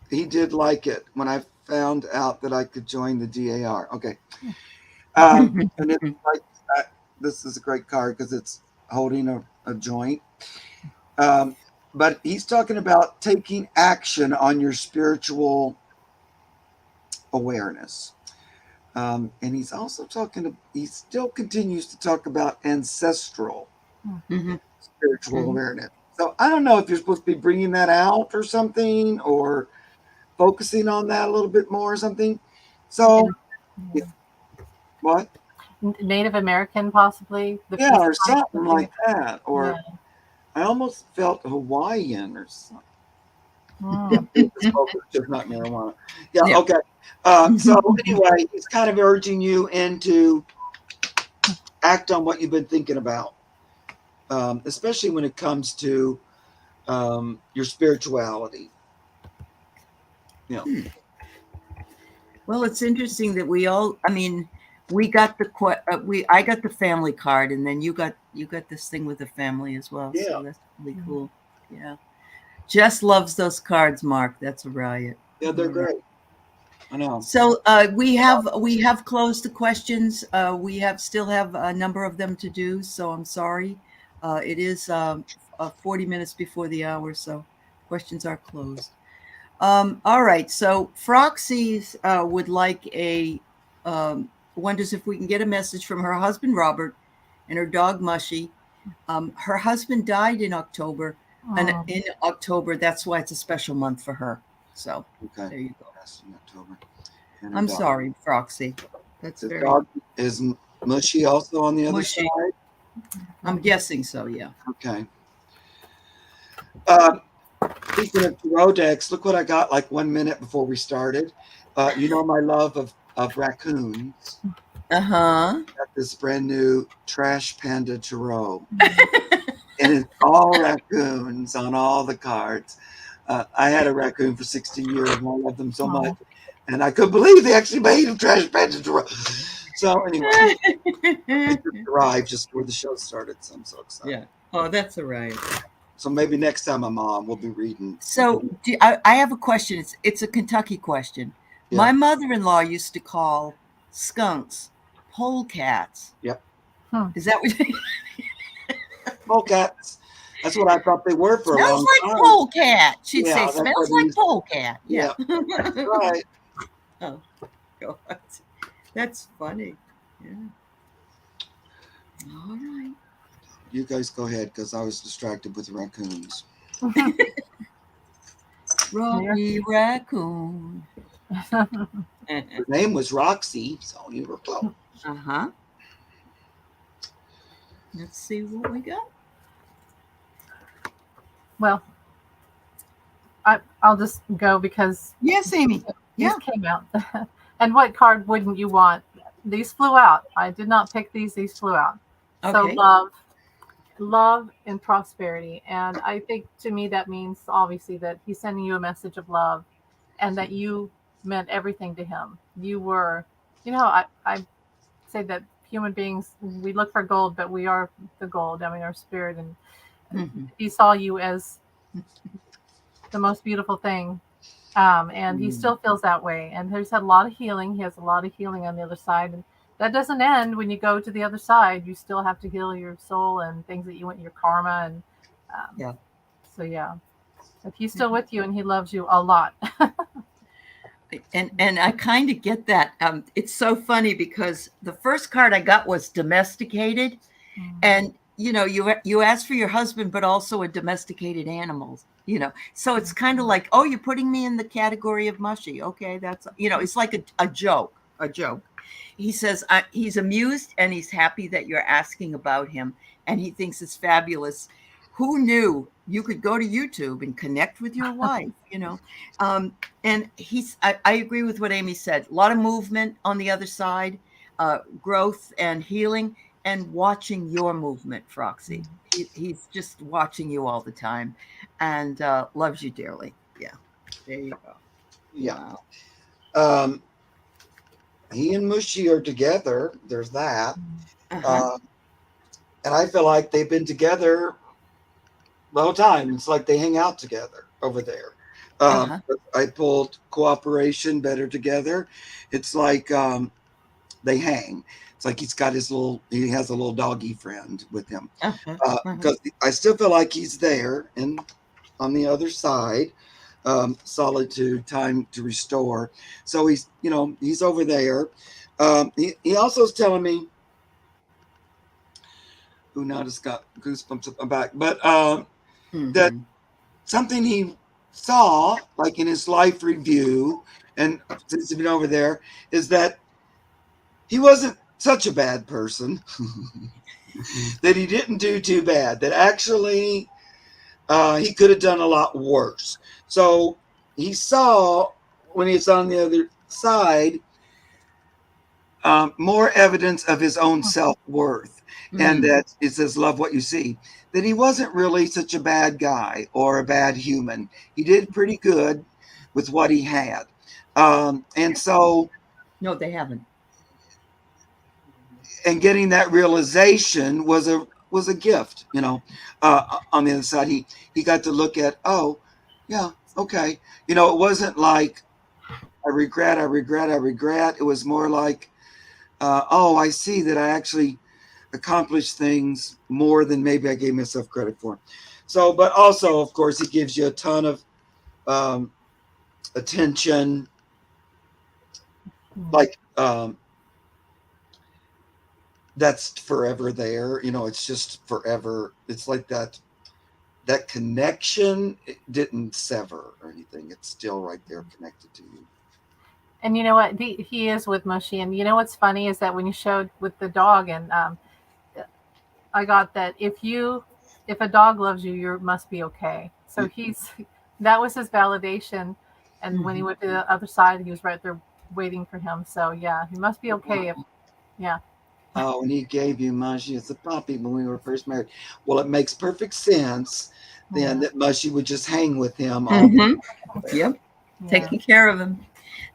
He did like it when I found out that I could join the DAR. Okay. And it's like, this is a great card because it's holding a joint. But he's talking about taking action on your spiritual awareness. And he's also he still continues to talk about ancestral Mhm. spiritual Mhm. awareness. So I don't know if you're supposed to be bringing that out or something, or focusing on that a little bit more or something. So, Yeah. what? Native American, possibly the Yeah, peace or sign, something like that. Yeah. Or I almost felt Hawaiian or something. Mm. It's just not marijuana. Yeah, Yeah. okay. So anyway, he's kind of urging you into act on what you've been thinking about, especially when it comes to your spirituality. You know, Well, it's interesting that I mean, we got I got the family card, and then you got this thing with the family as well. yeah, So that's really cool. Yeah. Jess loves those cards, Mark. That's a riot. yeah, they're All right. great. I know. So we have closed the questions. We still have a number of them to do. So I'm sorry. It is 40 minutes before the hour, so questions are closed. All right. So Froxy would like wonders if we can get a message from her husband Robert and her dog Mushy. Her husband died in October, and Mm. in October, that's why it's a special month for her. So Okay. there you go. That's in October. And her I'm dog. sorry, Froxy. That's The very dog is Mushy also on the other mushy. side. I'm guessing so. Yeah. Okay. Speaking of tarot decks, look what I got like 1 minute before we started. You know my love of raccoons. Uh-huh. Got this brand new Trash Panda Tarot. And it's all raccoons on all the cards. I had a raccoon for 16 years and I love them so much. And I couldn't believe they actually made a Trash Panda Tarot. So anyway, it just arrived just before the show started. So I'm so excited. Yeah. Oh, that's all right. So maybe next time I'm on, we'll be reading. So I have a question. It's a Kentucky question. Yeah. My mother-in-law used to call skunks polecats. Yep. Is that what? Polecats. That's what I thought they were for a long Smells like time. polecat. She'd Yeah, say, that's smells what like these- polecat. Yeah, Yeah. that's right. Oh, God. That's funny. Yeah. All right. You guys go ahead because I was distracted with raccoons. Rocky Raccoon. Her name was Roxy, so you were close. Uh-huh. Let's see what we got. Well, I'll just go because Yes, Amy. these Yeah. came out. And what card wouldn't you want? These flew out. I did not pick these. These flew out. So Okay. love and prosperity. And I think to me that means obviously that he's sending you a message of love and that you meant everything to him. You were, I say that human beings, we look for gold, but we are the gold. I mean, our spirit. And Mhm. he saw you as the most beautiful thing. And he still feels that way. And he's had a lot of healing. He has a lot of healing on the other side. And that doesn't end when you go to the other side. You still have to heal your soul and things that you went, your karma. And Yeah. So, yeah. But he's still with you and he loves you a lot. And I kind of get that. It's so funny because the first card I got was domesticated, and you ask for your husband, but also a domesticated animal. So it's kind of like, oh, you're putting me in the category of mushy. Okay, that's it's like a joke. A joke. He says he's amused and he's happy that you're asking about him, and he thinks it's fabulous. Who knew you could go to YouTube and connect with your wife? And I agree with what Amy said. A lot of movement on the other side, growth and healing, and watching your movement, Froxy. He's just watching you all the time, and loves you dearly. Yeah, there you go. Yeah. Wow. He and Mushy are together. There's that. Uh-huh. And I feel like they've been together the whole time. It's like they hang out together over there. I pulled cooperation, better together. It's like they hang. It's like he has a little doggy friend with him. Because I still feel like he's there and on the other side. Solitude, time to restore. So he's over there. He also is telling me, who now just got goosebumps up my back, but that Mhm. something he saw, like in his life review, and since he's been over there, is that he wasn't such a bad person, that he didn't do too bad, that actually he could have done a lot worse. So he saw when he was on the other side more evidence of his own self-worth, and Mm. that it says love what you see, that he wasn't really such a bad guy or a bad human. He did pretty good with what he had, and so No, they haven't. and getting that realization was a gift, on the other side, he got to look at, oh yeah, okay, it wasn't like I regret. It was more like, oh, I see that I actually accomplished things more than maybe I gave myself credit for. So, but also, of course, he gives you a ton of um, attention, like that's forever there. It's just forever. It's like that connection, it didn't sever or anything. It's still right there connected to you. And you know what? He is with Mushy. And you know what's funny is that when you showed with the dog, and I got that if a dog loves you, you must be okay. So that was his validation. And when he Mhm. went to the other side, he was right there waiting for him. So yeah, he must be okay. Yeah. Oh, and he gave you Mushy as a puppy when we were first married. Well, it makes perfect sense then Yeah. that Mushy would just hang with him all the Mhm. time there. Yep. Yeah. Taking care of him.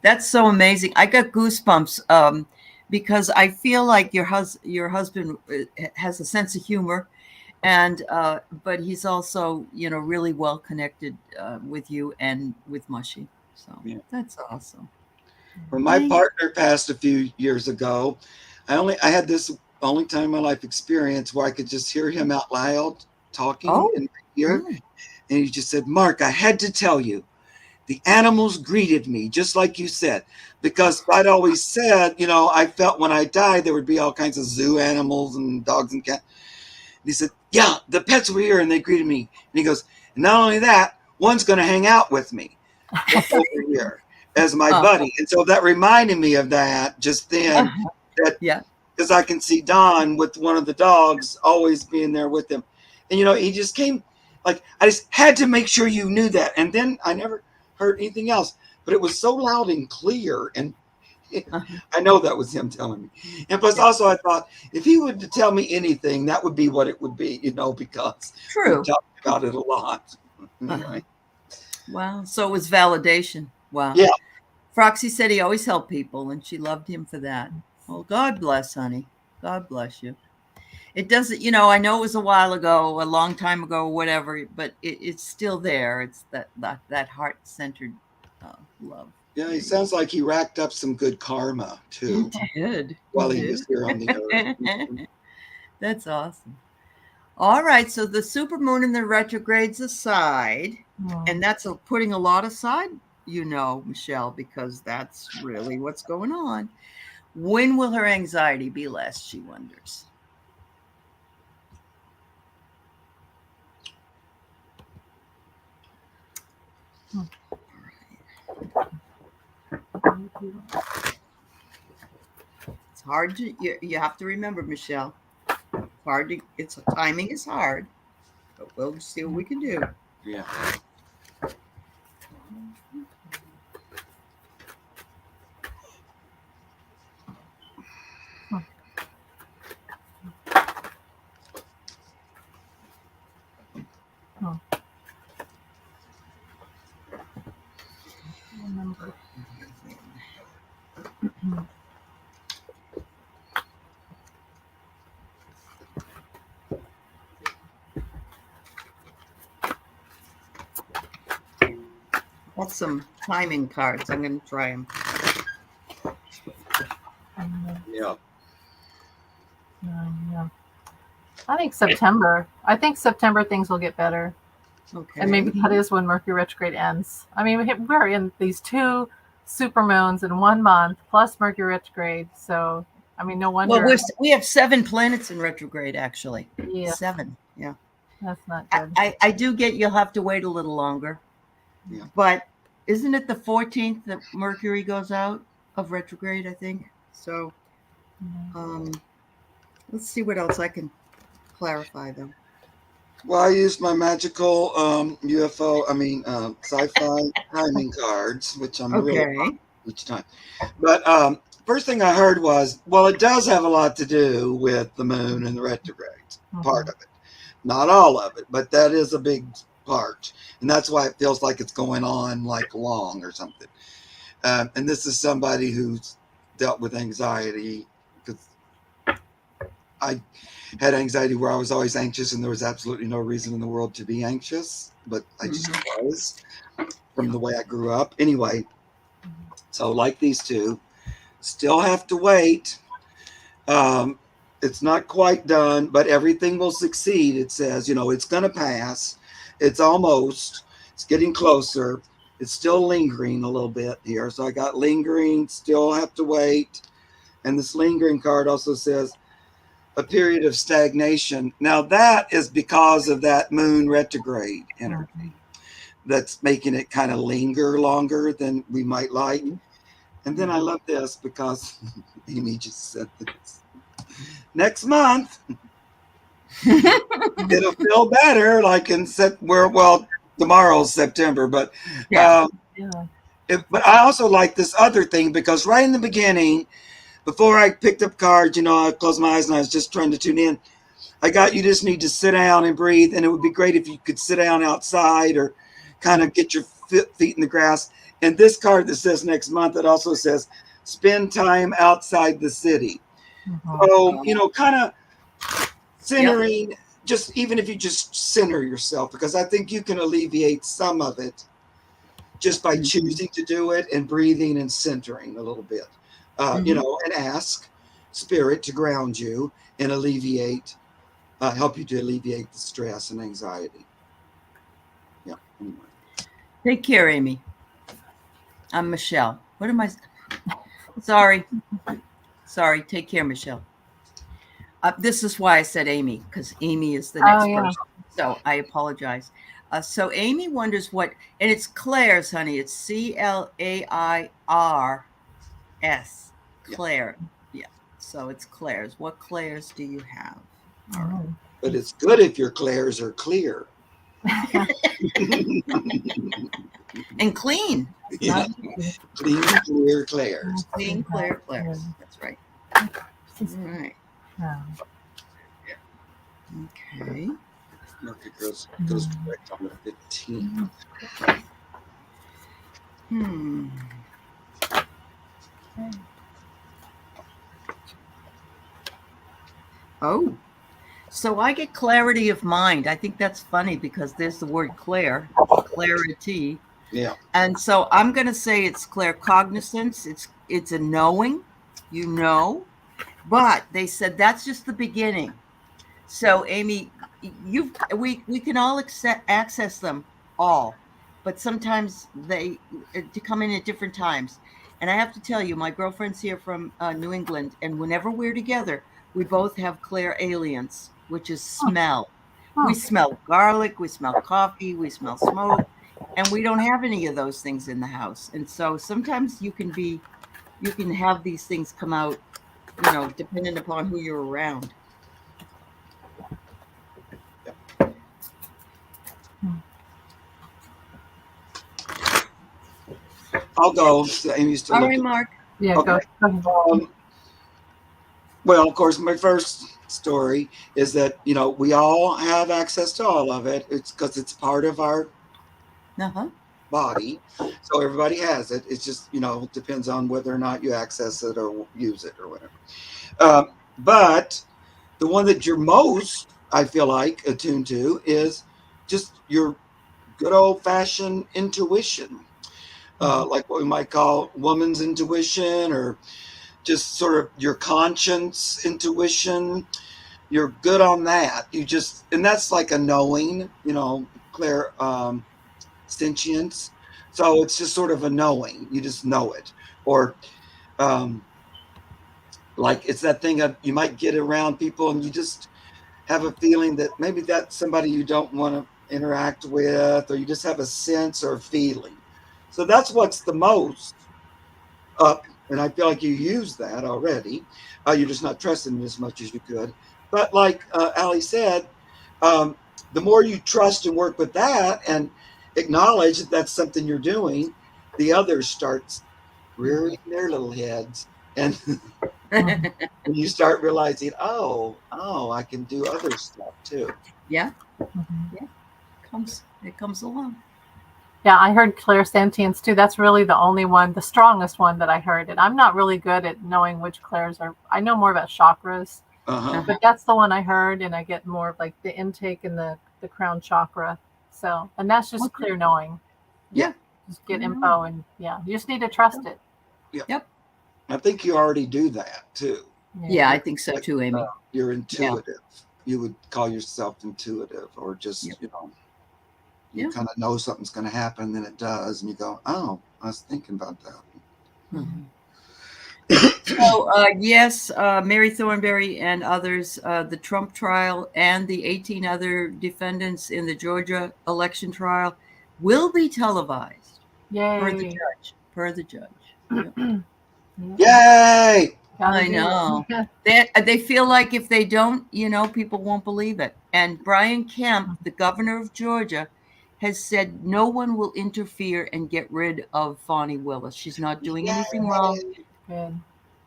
That's so amazing. I got goosebumps because I feel like your husband has a sense of humor, and but he's also really well connected with you and with Mushy. So Yeah. that's awesome. When my Thank. partner passed a few years ago, I had this only time in my life experience where I could just hear him out loud talking Oh, in my ear. really? And he just said, Mark, I had to tell you, the animals greeted me, just like you said, because I'd always said, I felt when I died, there would be all kinds of zoo animals and dogs and cats. And he said, yeah, the pets were here and they greeted me. And he goes, and not only that, one's going to hang out with me over here as my Uh, buddy. And so that reminded me of that just then, that yeah. because I can see Don with one of the dogs always being there with him. And, he just came, like, I just had to make sure you knew that. And then I never heard anything else, but it was so loud and clear. And Uh-huh. I know that was him telling me. And plus, Yeah. also, I thought if he would tell me anything, that would be what it would be, because we've True. talked about it a lot. Uh-huh. Anyway, Wow. So it was validation. Wow. yeah. Froxy said he always helped people, and she loved him for that. Well, God bless, honey. God bless you. It doesn't, I know it was a while ago, a long time ago, whatever, but it's still there. It's that heart centered love. Yeah, he There you sounds like he racked up some good karma go. too He did. He while he did. was here on the earth. That's awesome. All right. So the supermoon and the retrogrades aside, and that's putting a lot aside, Michelle, because that's really what's going on. When will her anxiety be less, she wonders. It's hard to you have to remember, Michelle. It's timing is hard, but we'll see what we can do. Yeah. Remember. Got some timing cards. I'm going to try them. Yeah. Yeah. I think September. I think September things will get better. Okay. And maybe that is when Mercury retrograde ends. I mean, we're in these two supermoons in 1 month, plus Mercury retrograde. So, I mean, no Well, wonder. we have 7 planets in retrograde, actually. Yeah, 7. Yeah. that's not good. I do get you'll have to wait a little longer. Yeah. But isn't it the 14th that Mercury goes out of retrograde, I think? So let's see what else I can clarify, though. Well, I use my magical UFO, sci-fi timing cards, which I'm really Okay. each time. But first thing I heard was, well, it does have a lot to do with the moon and the retrograde part of it. Not all of it, but that is a big part. And that's why it feels like it's going on like long or something. And this is somebody who's dealt with anxiety, because I had anxiety where I was always anxious and there was absolutely no reason in the world to be anxious, but I just was from the way I grew up. Anyway, so like these two, still have to wait. It's not quite done, but everything will succeed. It says, it's going to pass. It's getting closer. It's still lingering a little bit here. So I got lingering, still have to wait. And this lingering card also says a period of stagnation. Now that is because of that moon retrograde energy that's making it kind of linger longer than we might like. And then I love this because Amy just said this. Next month, it'll feel better, like tomorrow's September, but but I also like this other thing because right in the beginning, before I picked up cards, I closed my eyes and I was just trying to tune in. I got, you just need to sit down and breathe, and it would be great if you could sit down outside or kind of get your feet in the grass. And this card that says next month, it also says spend time outside the city. So, kind of centering, just even if you just center yourself, because I think you can alleviate some of it just by choosing to do it and breathing and centering a little bit, and ask spirit to ground you and help you to alleviate the stress and anxiety. Yeah. Anyway. Take care, Amy. I'm Michelle. What am I? Sorry. Take care, Michelle. This is why I said Amy, because Amy is the next person. So I apologize. So Amy wonders what, and it's Claire's, honey. It's CLAIRS. Claire. Yeah. So it's Claire's. What Claire's do you have? All right. But it's good if your Clairs are clear. And clean. Yeah. Clean, clear Clairs. Clean, clear Clairs. That's right. All right. Okay. Mercury goes direct on the 15th. Oh, so I get clarity of mind. I think that's funny because there's the word clarity. Yeah. And so I'm going to say it's claircognizance. It's a knowing, but they said that's just the beginning. So Amy, we can all access them all, but sometimes they come in at different times. And I have to tell you, my girlfriend's here from New England, and whenever we're together, we both have clairalience, which is smell. We smell garlic, we smell coffee, we smell smoke, and we don't have any of those things in the house. And so sometimes you can have these things come out, depending upon who you're around. I'll go. Amy's still all looking. right, Mark. Yeah, Okay. go. Well, of course, my first story is that, we all have access to all of it. It's because it's part of our body. So everybody has it. It's just, depends on whether or not you access it or use it or whatever. But the one that you're most, I feel like, attuned to is just your good old fashioned intuition. Like what we might call woman's intuition, or just sort of your conscience intuition. You're good on that. And that's like a knowing, clair sentience. So it's just sort of a knowing. You just know it. Or like it's that thing of you might get around people and you just have a feeling that maybe that's somebody you don't want to interact with, or you just have a sense or feeling. So that's what's the most up. And I feel like you use that already. You're just not trusting it as much as you could. But like Ali said, um, the more you trust and work with that and acknowledge that that's something you're doing, the others start rearing their little heads. And you start realizing, oh, I can do other stuff too. Yeah, Mhm. it comes along. Yeah, I heard clairsentience too. That's really the only one, the strongest one that I heard. And I'm not really good at knowing which clairs are. I know more about chakras, Uh-huh. but that's the one I heard, and I get more of like the intake in the crown chakra. So, and that's just Okay. clear knowing. Yeah. Just get info, and yeah, you just need to trust it. Yep. I think you already do that too. Yeah, I think so too, Amy. You're intuitive. You would call yourself intuitive, or just, Yep. You Yeah. kind of know something's going to happen, then it does. And you go, oh, I was thinking about that. Mhm. So, yes, Mary Thornberry and others, the Trump trial and the 18 other defendants in the Georgia election trial will be televised per the Yay. judge. Per the judge. Yep. Yay! Gotta I do know. it. They feel like if they don't, people won't believe it. And Brian Kemp, the governor of Georgia, has said no one will interfere and get rid of Fani Willis. She's not doing anything wrong. Good.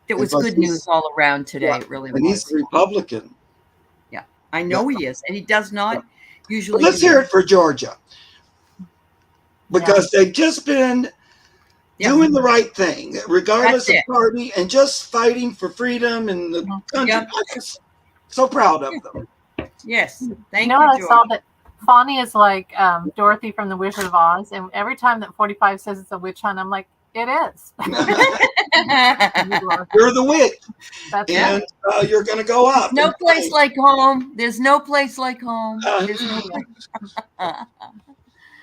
It And was plus good news all around today. Yeah, It really and he's was. a Republican. Yeah, I know he is. And he does not But usually let's do hear that. it for Georgia, because they've just been Yeah. doing the right thing, regardless That's of it. party, and just fighting for freedom and the country. Yep. I'm just so proud of them. Yes. Thank You know what I Georgia. saw, that Fani is like Dorothy from The Wizard of Oz, and every time that 45 says it's a witch hunt, I'm like, it is. You're the witch, That's and it. you're going to go up. No and place fight. like home. There's no place like home. There's no Yeah. place.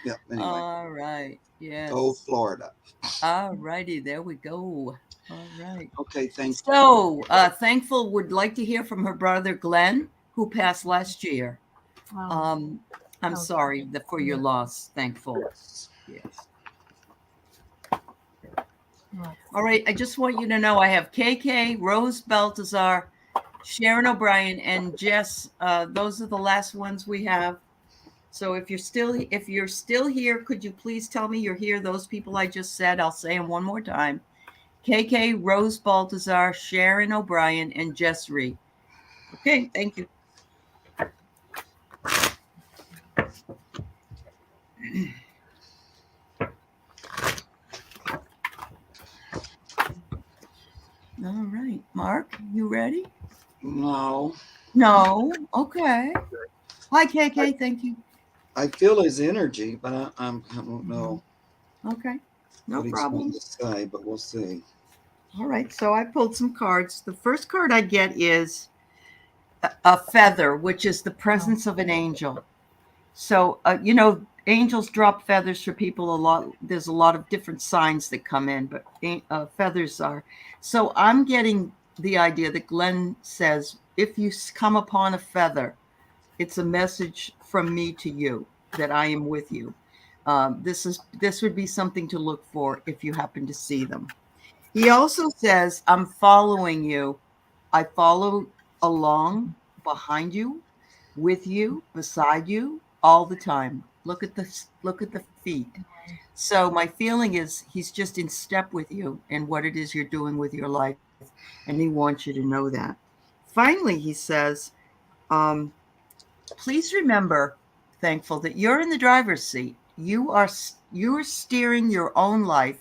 Yeah. Anyway, All right. Yes. go Florida. All righty. There we go. All right. Okay. Thanks. So, Thankful would like to hear from her brother Glenn, who passed last year. Oh, I'm okay. sorry for your loss, Thankful. Yes. All right. I just want you to know I have KK, Rose Baltazar, Sharon O'Brien, and Jess. Those are the last ones we have. So if you're still here, could you please tell me you're here? Those people I just said, I'll say them one more time. KK, Rose Baltazar, Sharon O'Brien, and Jess Reed. Okay, thank you. All right, Mark, you ready? No. No. Okay. Hi, KK. Thank you. I feel his energy, but I don't know Okay. No what he's problem. going to say, but we'll see. All right. So I pulled some cards. The first card I get is a feather, which is the presence of an angel. So, angels drop feathers for people a lot. There's a lot of different signs that come in, but feathers are. So I'm getting the idea that Glenn says, if you come upon a feather, it's a message from me to you that I am with you. This would be something to look for if you happen to see them. He also says, I'm following you. I follow along behind you, with you, beside you, all the time. Look at the feet. So my feeling is he's just in step with you and what it is you're doing with your life, and he wants you to know that. Finally, he says, please remember, Thankful, that you're in the driver's seat. You're steering your own life.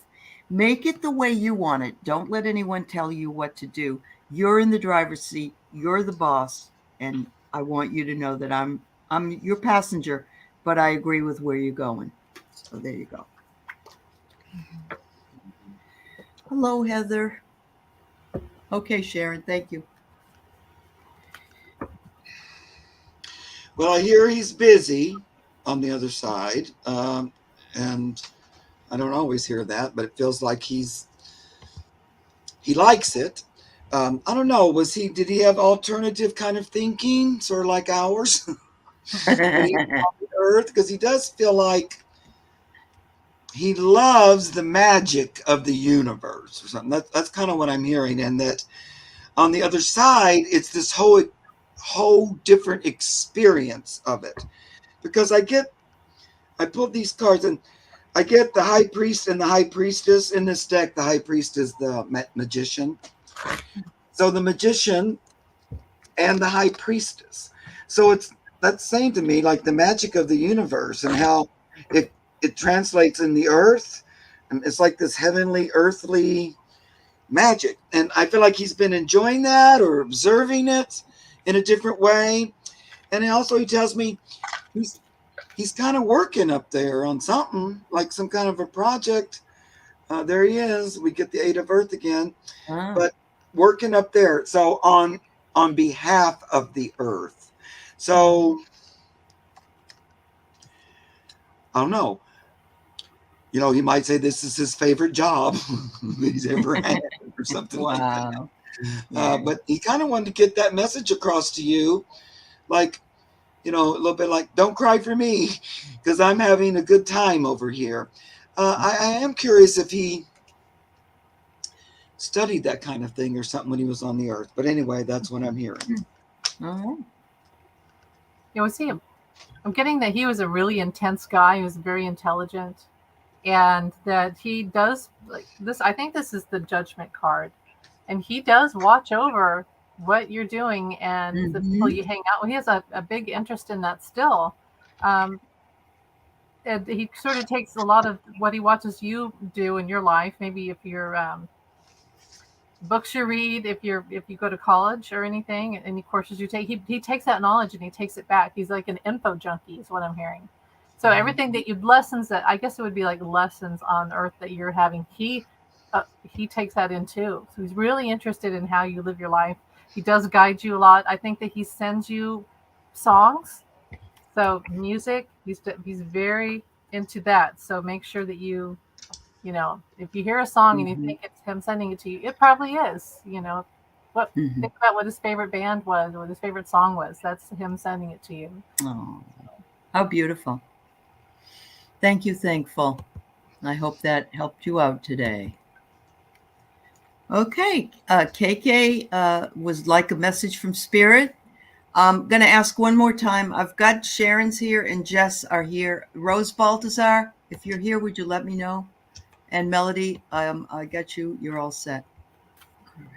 Make it the way you want it. Don't let anyone tell you what to do. You're in the driver's seat. You're the boss, and I want you to know that I'm your passenger, but I agree with where you're going. So there you go. Hello, Heather. Okay, Sharon. Thank you. Well, I hear he's busy on the other side, and I don't always hear that, but it feels like he likes it. I don't know. Did he have alternative kind of thinking, sort of like ours? When he was on the earth? Because he does feel like he loves the magic of the universe or something. That's kind of what I'm hearing. And that on the other side, it's this whole different experience of it. Because I pulled these cards and I get the high priest and the high priestess in this deck. The high priest is the magician. So the magician and the high priestess. So that's saying to me like the magic of the universe and how it translates in the earth. And it's like this heavenly, earthly magic. And I feel like he's been enjoying that or observing it in a different way. And also he tells me he's kind of working up there on something, like some kind of a project. There he is. We get the Eight of Earth again. But working up there. So on behalf of the earth. So I don't know. You know, he might say this is his favorite job he's ever had or something like that. But he kind of wanted to get that message across to you. Like, you know, a little bit like, don't cry for me because I'm having a good time over here. I am curious if he studied that kind of thing or something when he was on the earth. But anyway, that's what I'm hearing. Yeah, was he? I'm getting that he was a really intense guy. He was very intelligent, and that he does like this. I think this is the Judgment card, and he does watch over what you're doing and the people you hang out with. He has a big interest in that still. And he sort of takes a lot of what he watches you do in your life. Maybe if you're books you read, if you go to college or anything, any courses you take, he takes that knowledge and he takes it back. He's like an info junkie is what I'm hearing. So everything that lessons that I guess it would be like lessons on earth that you're having, he takes that in too. So he's really interested in how you live your life. He does guide you a lot. I think that he sends you songs, so music. He's very into that. So make sure that you know, if you hear a song and you think it's him sending it to you, it probably is. You know, think about what his favorite band was, or what his favorite song was. That's him sending it to you. Oh, how beautiful! Thank you, Thankful. I hope that helped you out today. Okay, KK was like a message from Spirit. I'm going to ask one more time. I've got Sharon's here and Jess are here. Rose Baltazar, if you're here, would you let me know? And Melody, I got you. You're all set. All right.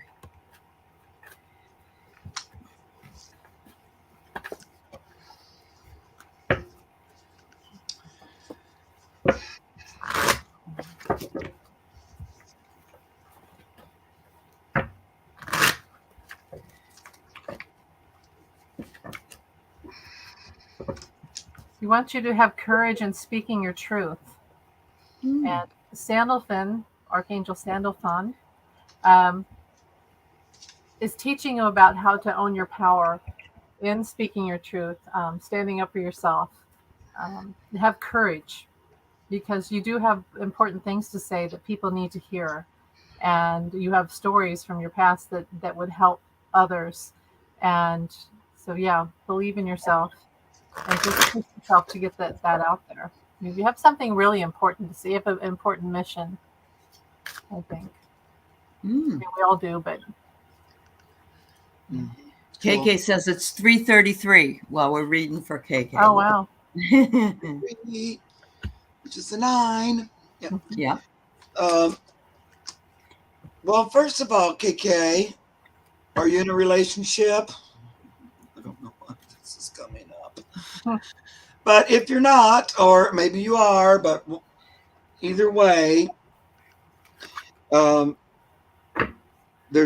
We want you to have courage in speaking your truth. And Sandalphon, Archangel Sandalphon, is teaching you about how to own your power in speaking your truth, standing up for yourself. Have courage, because you do have important things to say that people need to hear. And you have stories from your past that would help others. And so, yeah, believe in yourself and just push yourself to get that out there. If you have something really important to say, you have an important mission, I think. I mean, we all do, but... KK says it's 3:33 while we're reading for KK. Oh, wow. Which is a 9. Yeah. Well, first of all, KK, are you in a relationship? I don't know why this is coming up. But if you're not, or maybe you are, but either way, there's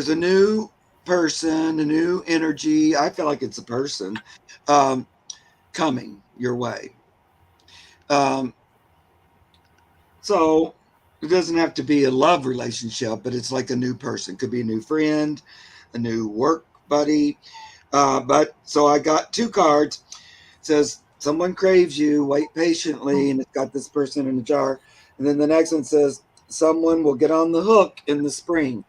a new person, a new energy. I feel like it's a person coming your way. So it doesn't have to be a love relationship, but it's like a new person. Could be a new friend, a new work buddy. But so I got 2 cards. It says, someone craves you, wait patiently, and it's got this person in a jar. And then the next one says, someone will get on the hook in the spring.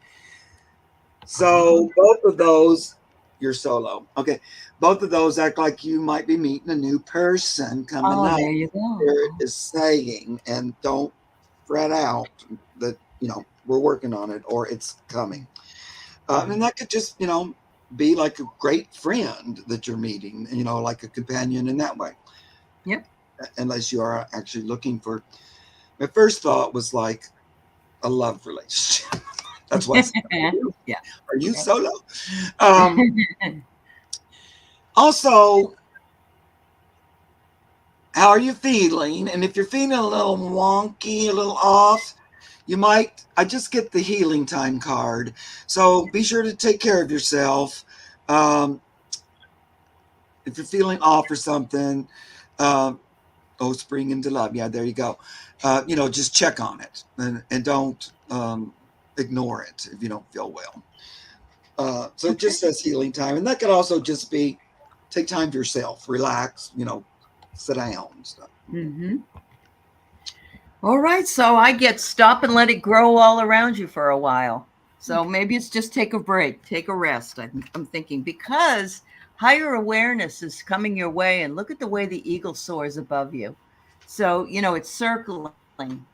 So both of those, you're solo. Okay. Both of those act like you might be meeting a new person coming Oh, up. there you go. Spirit is saying, and don't fret out that, we're working on it or it's coming. And that could just, be like a great friend that you're meeting, like a companion in that way. Yep. Unless you are actually looking for, my first thought was like a love relationship. That's why. Yeah. Are you solo? Also, how are you feeling? And if you're feeling a little wonky, a little off, I just get the healing time card. So be sure to take care of yourself. If you're feeling off or something, spring into love. Yeah, there you go. Just check on it and don't ignore it if you don't feel well. So it just says healing time. And that could also just be take time for yourself, relax, sit down and stuff. Mm-hmm. All right. So I get stop and let it grow all around you for a while. So maybe it's just take a break, take a rest. I'm thinking because higher awareness is coming your way, and look at the way the eagle soars above you. So, it's circling,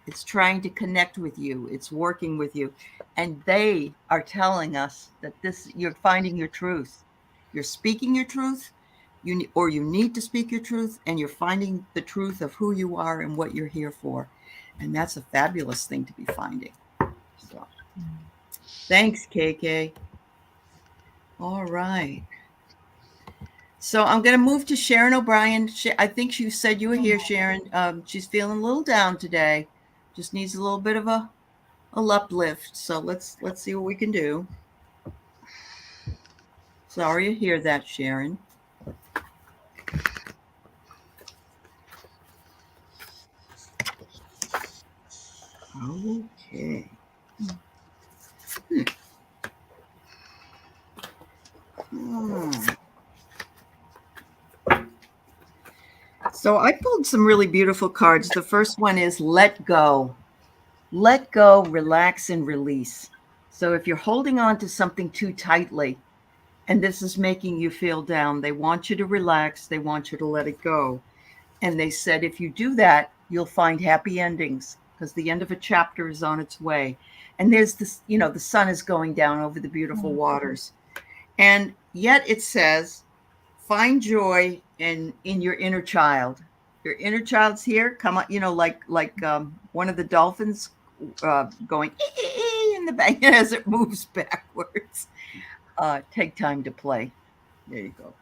it's trying to connect with you, it's working with you. And they are telling us that you're finding your truth. You're speaking your truth, you need to speak your truth, and you're finding the truth of who you are and what you're here for. And that's a fabulous thing to be finding. So, thanks, KK. All right. So I'm going to move to Sharon O'Brien. I think you said you were here, Sharon. She's feeling a little down today. Just needs a little bit of a uplift. So let's see what we can do. Sorry to hear that, Sharon. Okay. So I pulled some really beautiful cards. The first one is let go. Let go, relax, and release. So if you're holding on to something too tightly and this is making you feel down, they want you to relax. They want you to let it go. And they said, if you do that, you'll find happy endings because the end of a chapter is on its way. And there's this, the sun is going down over the beautiful waters. And yet it says, find joy in your inner child. Your inner child's here. Come on, like one of the dolphins going in the back as it moves backwards. Take time to play. There you go.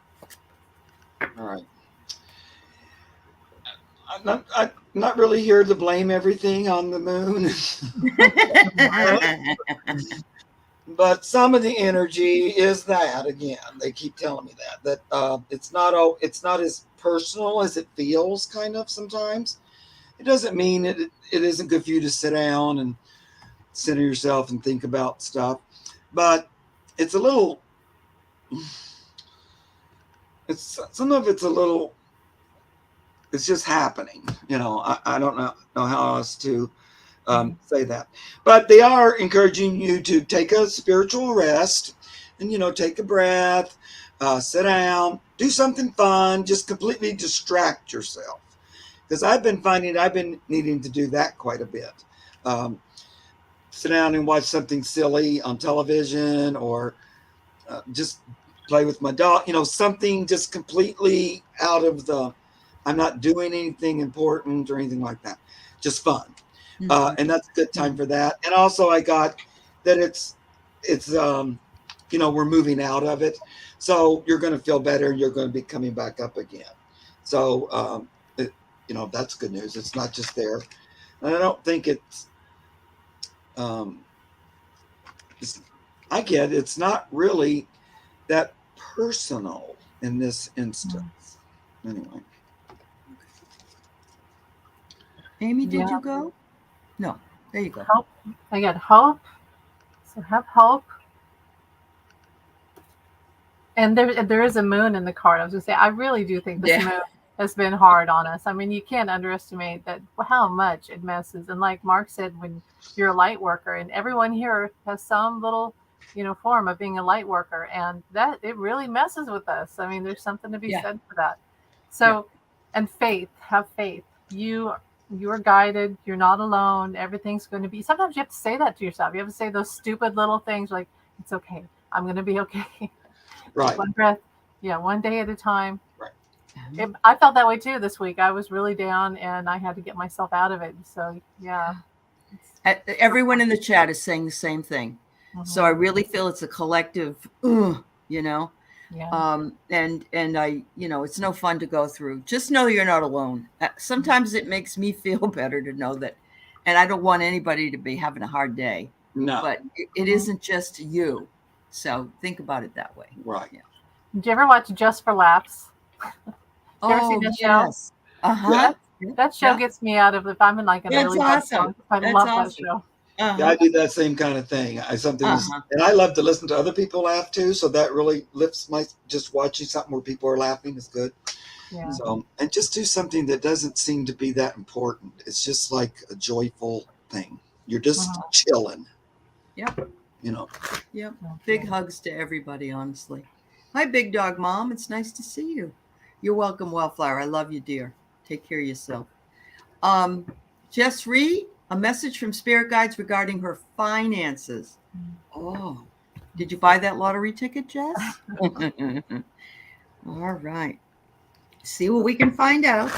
All right. I'm not really here to blame everything on the moon. But some of the energy is that, again, they keep telling me that it's not as personal as it feels kind of sometimes. It doesn't mean it isn't good for you to sit down and center yourself and think about stuff, but it's a little, some of it's a little, it's just happening. I don't know how else to say that, but they are encouraging you to take a spiritual rest and take a breath, sit down, do something fun, just completely distract yourself, because I've been finding I've been needing to do that quite a bit. Sit down and watch something silly on television, or just play with my dog, something just completely out of I'm not doing anything important or anything like that, just fun. And that's a good time for that. And also I got that it's we're moving out of it. So you're going to feel better and you're going to be coming back up again. So, that's good news. It's not just there. And I don't think it's not really that personal in this instance. Anyway. Amy, did you go? No, there you go. Hope. I got hope. So have hope. And there is a moon in the card. I was going to say, I really do think this moon has been hard on us. I mean, you can't underestimate that how much it messes. And like Mark said, when you're a light worker, and everyone here has some little, form of being a light worker, and that it really messes with us. I mean, there's something to be Yeah. said for that. So, and faith, have faith. You're guided. You're not alone. Everything's going to be. Sometimes you have to say that to yourself. You have to say those stupid little things like, "It's okay. I'm going to be okay." Right. One breath. Yeah, one day at a time. Right. I felt that way too this week. I was really down, and I had to get myself out of it. So yeah. Everyone in the chat is saying the same thing. Mhm. So I really feel it's a collective, Yeah. And I, it's no fun to go through. Just know you're not alone. Sometimes it makes me feel better to know that, and I don't want anybody to be having a hard day, No. but it isn't just you. So think about it that way. Right. Yeah. Did you ever watch Just for Laughs? You ever seen that show? Yes. Uh-huh. That show gets me out of if I'm in like an That's really bad awesome. funk. I That's love awesome. that show. Yeah, Uh-huh. I do that same kind of thing. And I love to listen to other people laugh too. So that really lifts just watching something where people are laughing is good. Yeah. So, and just do something that doesn't seem to be that important. It's just like a joyful thing. You're just chilling. Yep. Yep. Big hugs to everybody, honestly. Hi, Big Dog Mom. It's nice to see you. You're welcome, Wildflower. I love you, dear. Take care of yourself. Jess Reed, a message from Spirit Guides regarding her finances. Oh, did you buy that lottery ticket, Jess? All right. See what we can find out.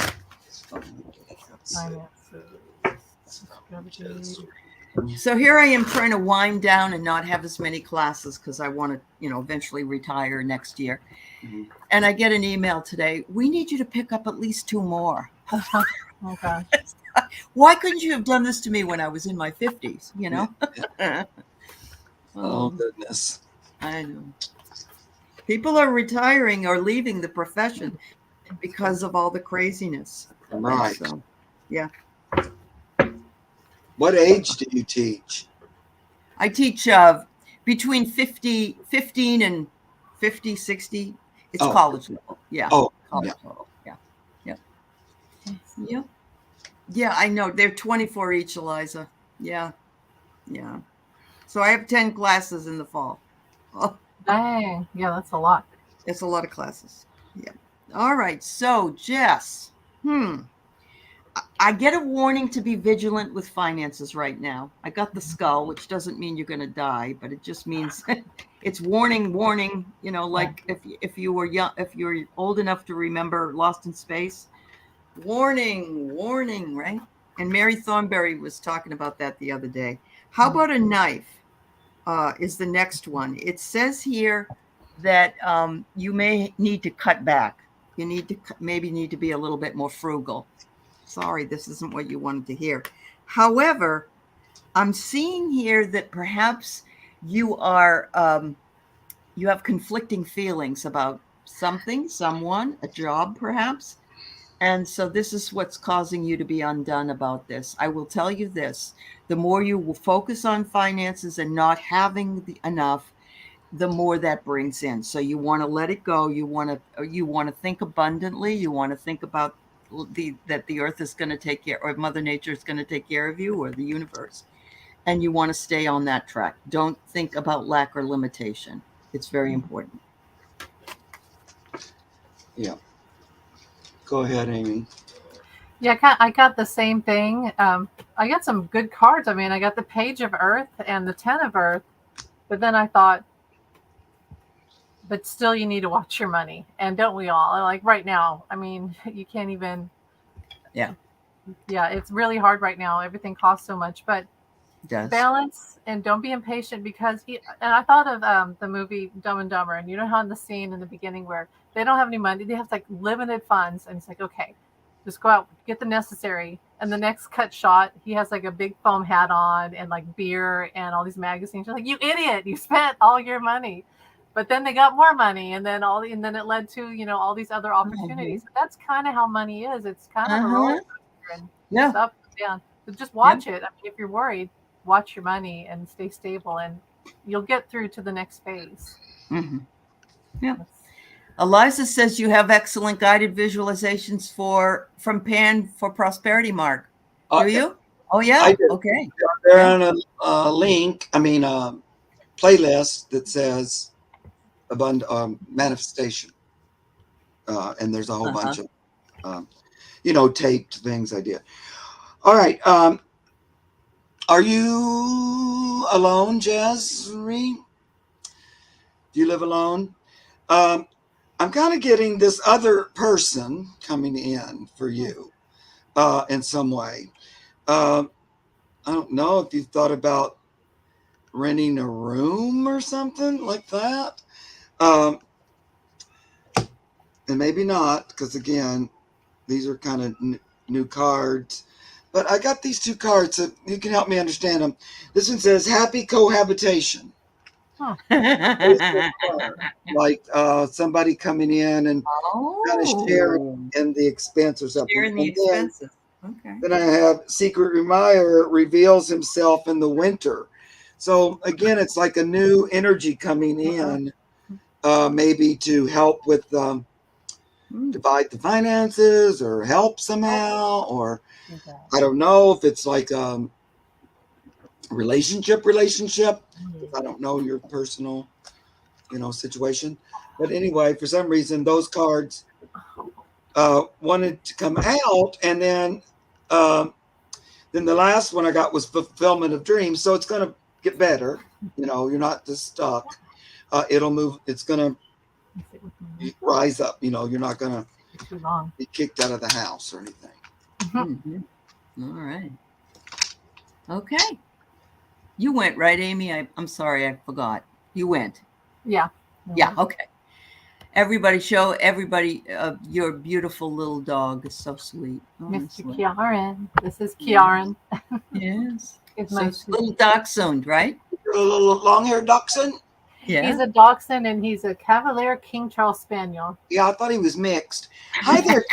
So here I am trying to wind down and not have as many classes because I want to, eventually retire next year. Mm-hmm. And I get an email today. We need you to pick up at least 2 more. Okay. Why couldn't you have done this to me when I was in my 50s, Oh, goodness. I know. People are retiring or leaving the profession because of all the craziness. Right. So, yeah. What age do you teach? I teach between 15 and 50, 60. It's college level. Yeah. Oh, college level. Yeah. Yeah. Yeah, I know. They're 24 each, Eliza. Yeah. Yeah. So I have 10 classes in the fall. Oh. Dang. Yeah, that's a lot. It's a lot of classes. Yeah. All right. So, Jess, I get a warning to be vigilant with finances right now. I got the skull, which doesn't mean you're going to die, but it just means it's warning, like if you were young, if you're old enough to remember Lost in Space, warning, right? And Mary Thornberry was talking about that the other day. How about a knife is the next one. It says here that you may need to cut back. You need to maybe need to be a little bit more frugal. Sorry, this isn't what you wanted to hear. However, I'm seeing here that perhaps you are you have conflicting feelings about something, someone, a job, perhaps. And so this is what's causing you to be undone about this. I will tell you this: the more you will focus on finances and not having enough, the more that brings in. So you want to let it go. You want to think abundantly. You want to think about that the earth is going to take care, or Mother Nature is going to take care of you, or the universe. And you want to stay on that track. Don't think about lack or limitation. It's very important. Yeah. Go ahead, Amy. Yeah, I got the same thing. I got some good cards. I mean, I got the Page of Earth and the 10 of Earth, but then I thought, but still you need to watch your money. And don't we all? Like right now, I mean, you can't even. Yeah, it's really hard right now. Everything costs so much, but balance and don't be impatient because and I thought of the movie Dumb and Dumber, and you know how in the scene in the beginning where they don't have any money, they have like limited funds, and it's like, okay, just go out, get the necessary. And the next cut shot, he has like a big foam hat on and like beer and all these magazines. You're like, you idiot, you spent all your money. But then they got more money, and then it led to all these other opportunities. Mm-hmm. That's kind of how money is. It's kind of a roller coaster, and it's up and down. So just watch it. I mean, if you're worried, watch your money and stay stable, and you'll get through to the next phase. Mm-hmm. Yeah. Eliza says you have excellent guided visualizations from Pan for Prosperity, Mark. Do you? Oh yeah. I do. Okay. They're Yeah. on a link. I mean, playlist that says manifestation, and there's a whole bunch of taped things I did. All right. Are you alone, Jasri? Do you live alone? I'm kind of getting this other person coming in for you in some way. I don't know if you've thought about renting a room or something like that. And maybe not, because again, these are kind of new cards. But I got these 2 cards so you can help me understand them. This one says happy cohabitation. Like somebody coming in and kind of sharing in the expense or something. Sharing the expenses. Okay. Then I have secret reminder reveals himself in the winter. So again, it's like a new energy coming in, maybe to help with divide the finances or help somehow, or I don't know if it's like relationship. I don't know your personal, situation. But anyway, for some reason, those cards wanted to come out, and then the last one I got was fulfillment of dreams. So it's going to get better. You're not just stuck. It'll move. It's going to rise up. You're not going to be kicked out of the house or anything. Mm-hmm. All right. Okay. You went, right, Amy? I'm sorry, I forgot. You went. Yeah. Yeah. Okay. Everybody show everybody your beautiful little dog is so sweet. Mr. Kiaran. This is Kiaran. Yes. It's So my it's little dachshund, right? A little long-haired dachshund? Yeah. He's a dachshund and he's a Cavalier King Charles Spaniel. Yeah, I thought he was mixed. Hi there,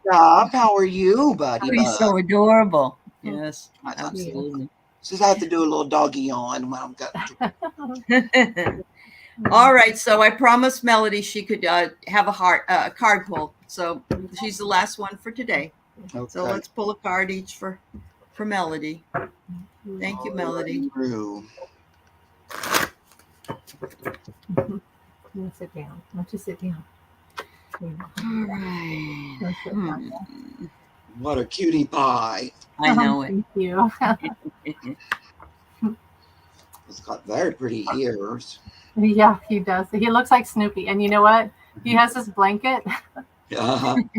Bob. How are you, buddy? Oh, he's so adorable. Yes, absolutely. Says I have to do a little doggy yawn when I'm got. All right, so I promised Melody she could have a card pull. So she's the last one for today. Okay. So let's pull a card each for Melody. Thank you, Melody. You sit down. Why don't you sit down? All right. What a cutie pie. I know it. Thank you. It's got very pretty ears. Yeah, he does. He looks like Snoopy. And you know what? He has this blanket down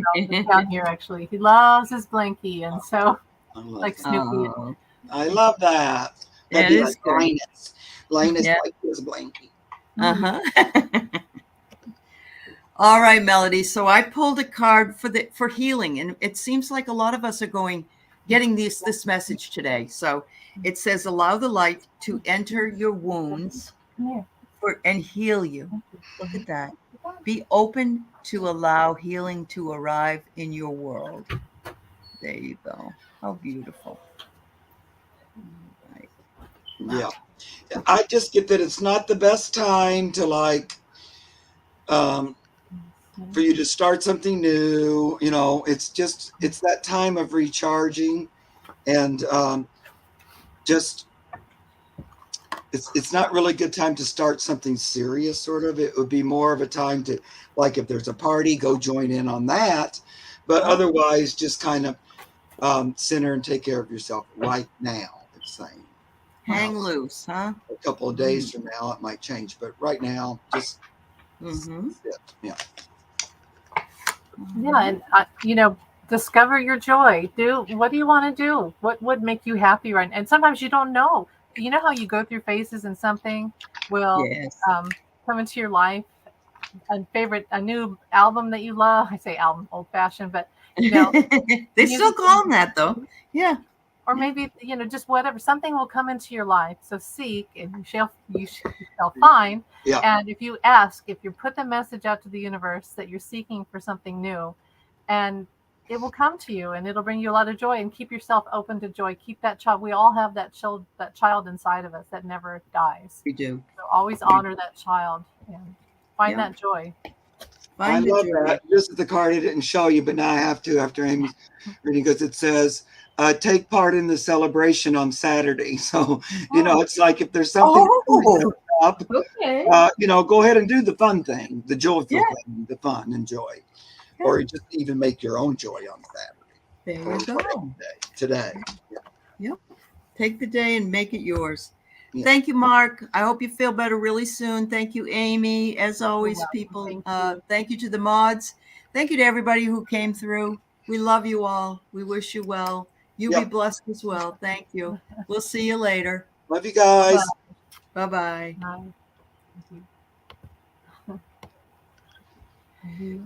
here, actually. He loves his blankie. And so, like Snoopy. Oh. I love that. That'd be like Linus. Linus like his blankie. Uh-huh. All right, Melody. So I pulled a card for healing, and it seems like a lot of us are getting this message today. So it says, allow the light to enter your wounds and heal you. Look at that. Be open to allow healing to arrive in your world. There you go. How beautiful. Right. Wow. Yeah. I just get that it's not the best time to for you to start something new. It's that time of recharging, and it's not really a good time to start something serious. Sort of, it would be more of a time to, like, if there's a party, go join in on that, but otherwise just kind of center and take care of yourself right now. It's saying hang loose, huh? A couple of days from now it might change, but right now just sit. Yeah. Yeah, and discover your joy. What do you want to do? What would make you happy right now? And sometimes you don't know. You know how you go through phases and something will come into your life. A new album that you love. I say album, old fashioned, but they still call them that though. Yeah. Or maybe just whatever. Something will come into your life. So seek, and you shall find. Yeah. And if you ask, if you put the message out to the universe that you're seeking for something new, and it will come to you, and it'll bring you a lot of joy. And keep yourself open to joy. Keep that child. We all have that child inside of us that never dies. We do. So always honor that child and find that joy. I Find the love joy. that. This is the card I didn't show you, but now I have to after Amy's reading because it says, take part in the celebration on Saturday. So, it's like if there's something up, Okay. go ahead and do the fun thing, the joyful Yeah. thing, the fun and joy. Or just even make your own joy on Saturday. There you go. Today. Take the day and make it yours. Yeah. Thank you, Mark. I hope you feel better really soon. Thank you, Amy. As always, welcome. people, Thank you. thank you to the mods. Thank you to everybody who came through. We love you all. We wish you well. You be Yep. blessed as well. Thank you. We'll see you later. Love you guys. Bye-bye. Bye. Thank you.